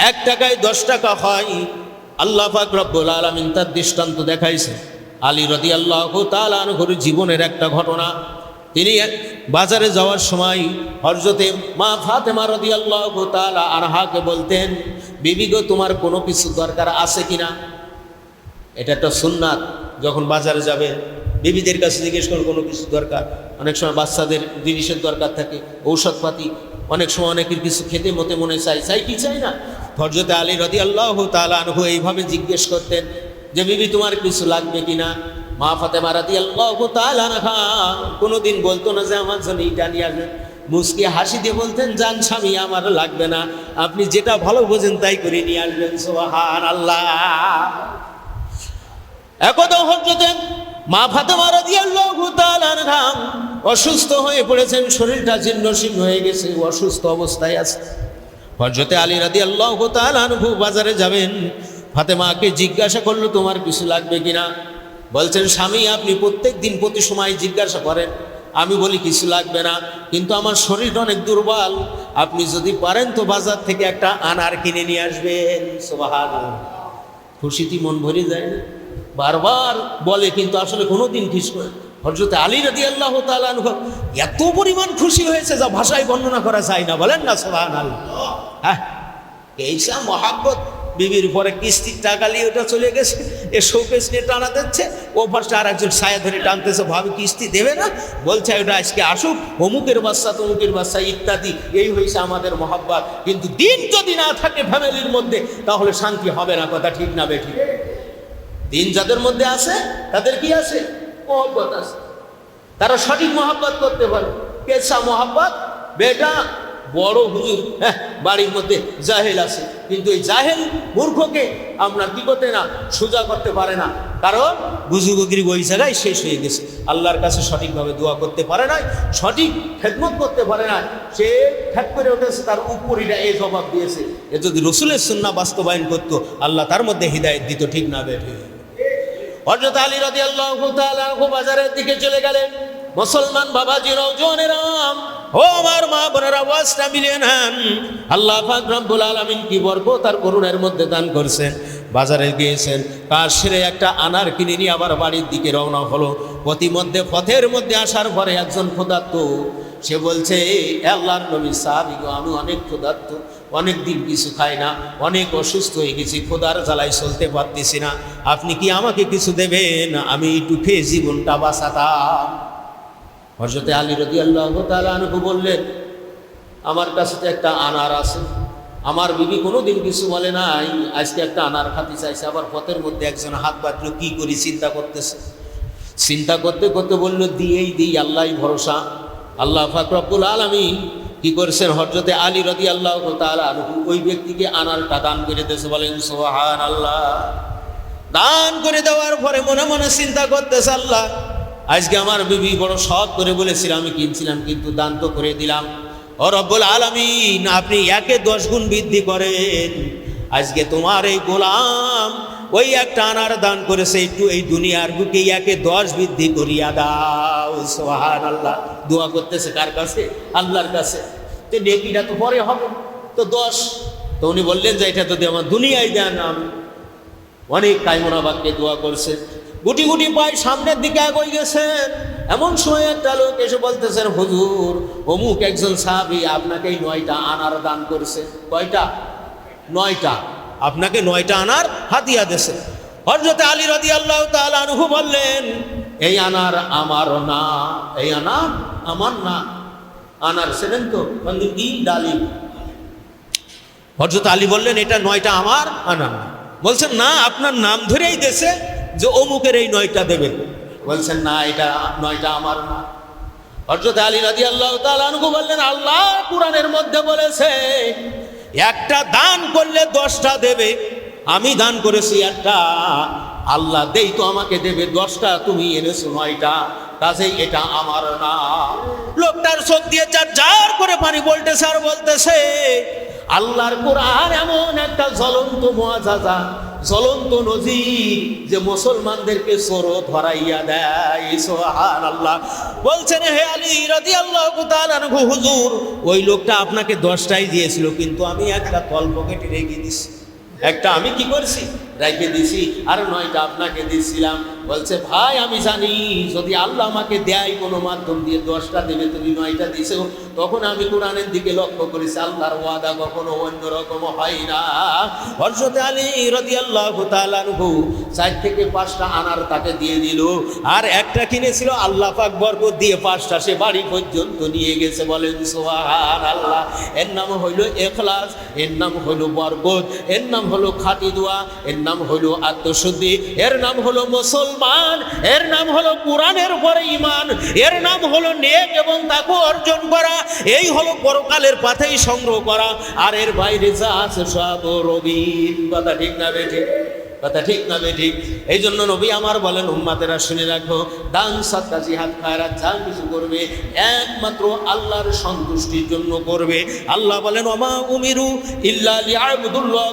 1 টাকায় 10 টাকা হয়। আল্লাহ পাক রব্বুল আলামিন তার দৃষ্টান্ত দেখাইছে। আলী রাদিয়াল্লাহু তাআলা আনহুর জীবনের একটা ঘটনা। তিনি বাজারে যাওয়ার সময় হযরতে মা ফাতেমা রাদিয়াল্লাহু তাআলা আনহাকে বলতেন, বিবি গো তোমার কোনো কিছু দরকার আছে কিনা? এটা একটা সুন্নাত। যখন বাজারে যাবে বিবিদের কাছে জিজ্ঞেস করুন কোনো কিছু দরকার। অনেক সময় বাচ্চাদের জিনিসের দরকার থাকে, ঔষধপাতি, অনেক সময় অনেকের কিছু খেতে মতে মনে চাই কি চাই না। হযরতে আলী রাদিয়াল্লাহু তাআলা আনহু এইভাবে জিজ্ঞেস করতেন যে বিবি তোমার কিছু লাগবে কিনা? মা ফাতেমা রাদিয়াল্লাহু তাআলা আনহা কোনোদিন বলতো না যে আমার জন্য এইটা নিয়ে আসবেন। মুস্কি হাসি দিয়ে বলতেন, জান স্বামী আমার লাগবে না, আপনি যেটা ভালো বোঝেন তাই করে নিয়ে আসবেন। সুবহানাল্লাহ। একদা হযরতে মা ফাতেমা রাদিয়াল্লাহু তাআলা আনহা অসুস্থ হয়ে পড়েছেন, শরীরটা জীর্ণ শীর্ণ হয়ে গেছে, অসুস্থ অবস্থায় আছে। হযরতে আলী রাদিয়াল্লাহু তাআলা আনহু বাজারে যাবেন, ফাতেমাকে জিজ্ঞাসা করলো তোমার কিছু লাগবে কিনা। বলছেন স্বামী আপনি প্রত্যেক দিন প্রতি সময় জিজ্ঞাসা করেন, আমি বলি কিছু লাগবে না, কিন্তু আমার শরীর অনেক দুর্বল, আপনি যদি পারেন তো বাজার থেকে একটা আনার কিনে নিয়ে আসবেন। সুবহানাল্লাহ, খুশিতে মন ভরে যায় না? বারবার বলে কিন্তু আসলে কোনোদিন ঠিক করে। হযরত আলী রাদিয়াল্লাহু তাআলা আনহু এত পরিমাণ খুশি হয়েছে যা ভাষায় বর্ণনা করা যায় না, বলেন না সুবহানাল্লাহ। হ্যাঁ, এইসা মহাব্বত। বিবির পরে কিস্তির টাকা নিয়ে ওটা চলে গেছে, এ শোকেস নিয়ে টানা দিচ্ছে, ও পাশে আর একজন ছায়া ধরে টানতেছে, ভাবি কিস্তি দেবে না, বলছে ওটা আজকে আসুক, অমুকের বাচ্চা তমুকের বাচ্চা ইত্যাদি। এই হয়েছে আমাদের মহাব্বত। কিন্তু দিন যদি না থাকে ফ্যামিলির মধ্যে তাহলে শান্তি হবে না, কথা ঠিক না বেঠিক? দিন যাদের মধ্যে আছে তাদের কি আছে? মহব্বত আছে, তারা সঠিক মহব্বত করতে পারে। কেসা মহব্বত? বেটা বড় হুজুর বাড়ির মধ্যে জাহেল আছে, কিন্তু এই জাহেল মূর্খকে আমরা কি করতে না, সোজা করতে পারে না, কারণ বুজুর্গগিরি ওই জায়গায় শেষ হয়ে গেছে। আল্লাহর কাছে সঠিকভাবে দোয়া করতে পারে না, সঠিক খেদমত করতে পারে না, সে ঠ্যাক করে উঠেছে, তার উপরিটা এই জবাব দিয়েছে। এ যদি রসুলের সুন্নাহ বাস্তবায়ন করতো আল্লাহ তার মধ্যে হিদায়াত দিত, ঠিক না বেঠে? হযরত আলী রাদিয়াল্লাহু তাআলা বাজারের দিকে চলে গেলেন। মুসলমান বাবাজি নওজওয়ানেরাম, ও আমার মা বোনেরা, আওয়াজটা মিলিয়ে নেন। আল্লাহ পাক রব্বুল আলামিন কি বরকত আর করুণার মধ্যে দান করছেন। বাজারে গিয়েছেন, কাজ সেরে একটা আনার কিনে নিয়ে আবার বাড়ির দিকে রওনা হলো। প্রতিমধ্যে পথের মধ্যে আসার পরে একজন ক্ষুধার্ত, সে বলছে আল্লাহর নবী সাহাবী গো, আমি অনেক ক্ষুধার্ত, অনেক দিন কিছু খাই না, অনেক অসুস্থ হয়ে গেছি, ক্ষুধার জ্বালায় চলতে পারতেছি না, আপনি কি আমাকে কিছু দেবেন? আমি একটু খেয়ে জীবনটা বাঁচাতাম। হযরত আলী রাদিয়াল্লাহু তাআলা আনহু বললেন, আমার কাছে তো একটা আনার আছে, আমার বিবি কোনোদিন কিছু বলে নাই, আজকে একটা আনার খাতি চাইছে। আবার পথের মধ্যে একজন হাত বাঁধলো, কি করি চিন্তা করতেছে। চিন্তা করতে করতে বলল, দিয়েই দিই, আল্লাহই ভরসা। আল্লাহ পাক রব্বুল আলামিন কি করেছেন, হযরত আলী রাদিয়াল্লাহু তাআলা আনহু ওই ব্যক্তিকে আনারটা দান করে দিয়েছে। বলেন সুবহানাল্লাহ। দান করে দেওয়ার পরে মনে মনে চিন্তা করতেছে, আল্লাহ আজকে আমার বিবি বড় শখ করে বলেছিল, আমি কিনছিলাম, কিন্তু দান তো করে দিলাম। ও রব্বুল আলামিন, আপনি একে 10 গুণ বৃদ্ধি করেন। আজকে তোমার এই গোলাম ওই একটা আনার দান করেছে, একটু এই দুনিয়ার বুকে একে 10 বৃদ্ধি করিয়া দাও। সুবহানাল্লাহ। দোয়া করতেছে কার কাছে? আল্লাহর কাছে। তো নেকিটা তো পরে হবে, তো 10। তো উনি বললেন যে এটা যদি আমার দুনিয়ায় দেন। আমি অনেক কায়মনা বাক্যে দোয়া করছে, গুটি গুটি পায় সামনের দিকে এগোই গেছেন। এমন সময় একটা লোক এসে বলতেছেন, হুজুর অমুক একজন সাহাবী আপনাকে 9টা আনার দান করেছে। কয়টা? 9টা। আপনাকে 9টা আনার হাদিয়া দিয়েছে। হযরত আলী রাদিয়াল্লাহু তাআলা আনহু বললেন, এই আনার আমার না, এই আনার আমার না। আনার ছিলেন তো কি ডালিম। হযরত আলী বললেন, এটা 9টা আমার আনার না। বলছেন না, আপনার নাম ধরেই দিয়েছে যে অমুকের এই 9টা দেবে। বলছেন না, এটা 9টা আমার না। হযরত আলী রাদিয়াল্লাহু তাআলা আনহু বললেন, আল্লাহ কোরআনের মধ্যে বলেছে একটা দান করলে 10টা দেবে, আমি দান করেছি একটা, আল্লাহ দেই তো আমাকে দেবে 10টা, তুমি এনেছো 9টা, কাজেই এটা আমার না। লোকটার চোখ দিয়ে চার করে পানি বলতেছে আর বলতেছে, আল্লাহর কোরআন এমন একটা জ্বলন্ত মুআজিজা, জ্বলন্ত নজির যে মুসলমানদেরকে চোরও ধরাইয়া দেয়। সুবহানাল্লাহ। বলছেন, হে আলী রাদিয়াল্লাহু তাআলা আনহু, হুজুর ওই লোকটা আপনাকে 10টাই দিয়েছিল, কিন্তু আমি একটা তল পকেটে রেখে দিছি, একটা আমি কি করছি, রেখে দিছি, আর 9টা আপনাকে দিয়েছিলাম। বলছে, ভাই আমি জানি যদি আল্লাহ আমাকে দেয় কোনো মাধ্যম দিয়ে 10টা দেবে, তুমি 9টা দিছো। তখন আমি কোরআনের দিকে লক্ষ্য করেছি, আল্লাহর ওয়াদা কখনো অন্যরকম হয় না। হযরত আলী রাদিয়াল্লাহু তাআলা আনহু 4 থেকে 5টা আনার তাকে দিয়ে দিল, আর একটা কিনেছিল, আল্লাহ পাক বরকত দিয়ে 5টা সে বাড়ি পর্যন্ত নিয়ে গেছে। বলেন সুবহানাল্লাহ। এর নাম হইল ইখলাস, এর নাম হইল বরকত, এর নাম হলো খাঁটি দোয়া, এর নাম হলো আত্মশুদ্ধি, এর নাম হলো মুসলমান, এর নাম হলো কোরআনের উপরে ঈমান, এর নাম হলো নেক এবং তাকওয়া অর্জন করা। এই হলো পরকালের পাথেই সংগ্রহ করা, আর এর বাইরে যা আছে সব রবিন। কথা ঠিক না বেঠিক? কথা ঠিক না বেঠিক? এই জন্য নবী আমার বলেন, উম্মতেরা শুনে রাখো, দান সাদকা জিহাদ খায়রাত যা কিছু করবে একমাত্র আল্লাহর সন্তুষ্টির জন্য করবে। আল্লাহ বলেন, ওমা উমিরু ইল্লা লিয়াবুদুল্লাহ।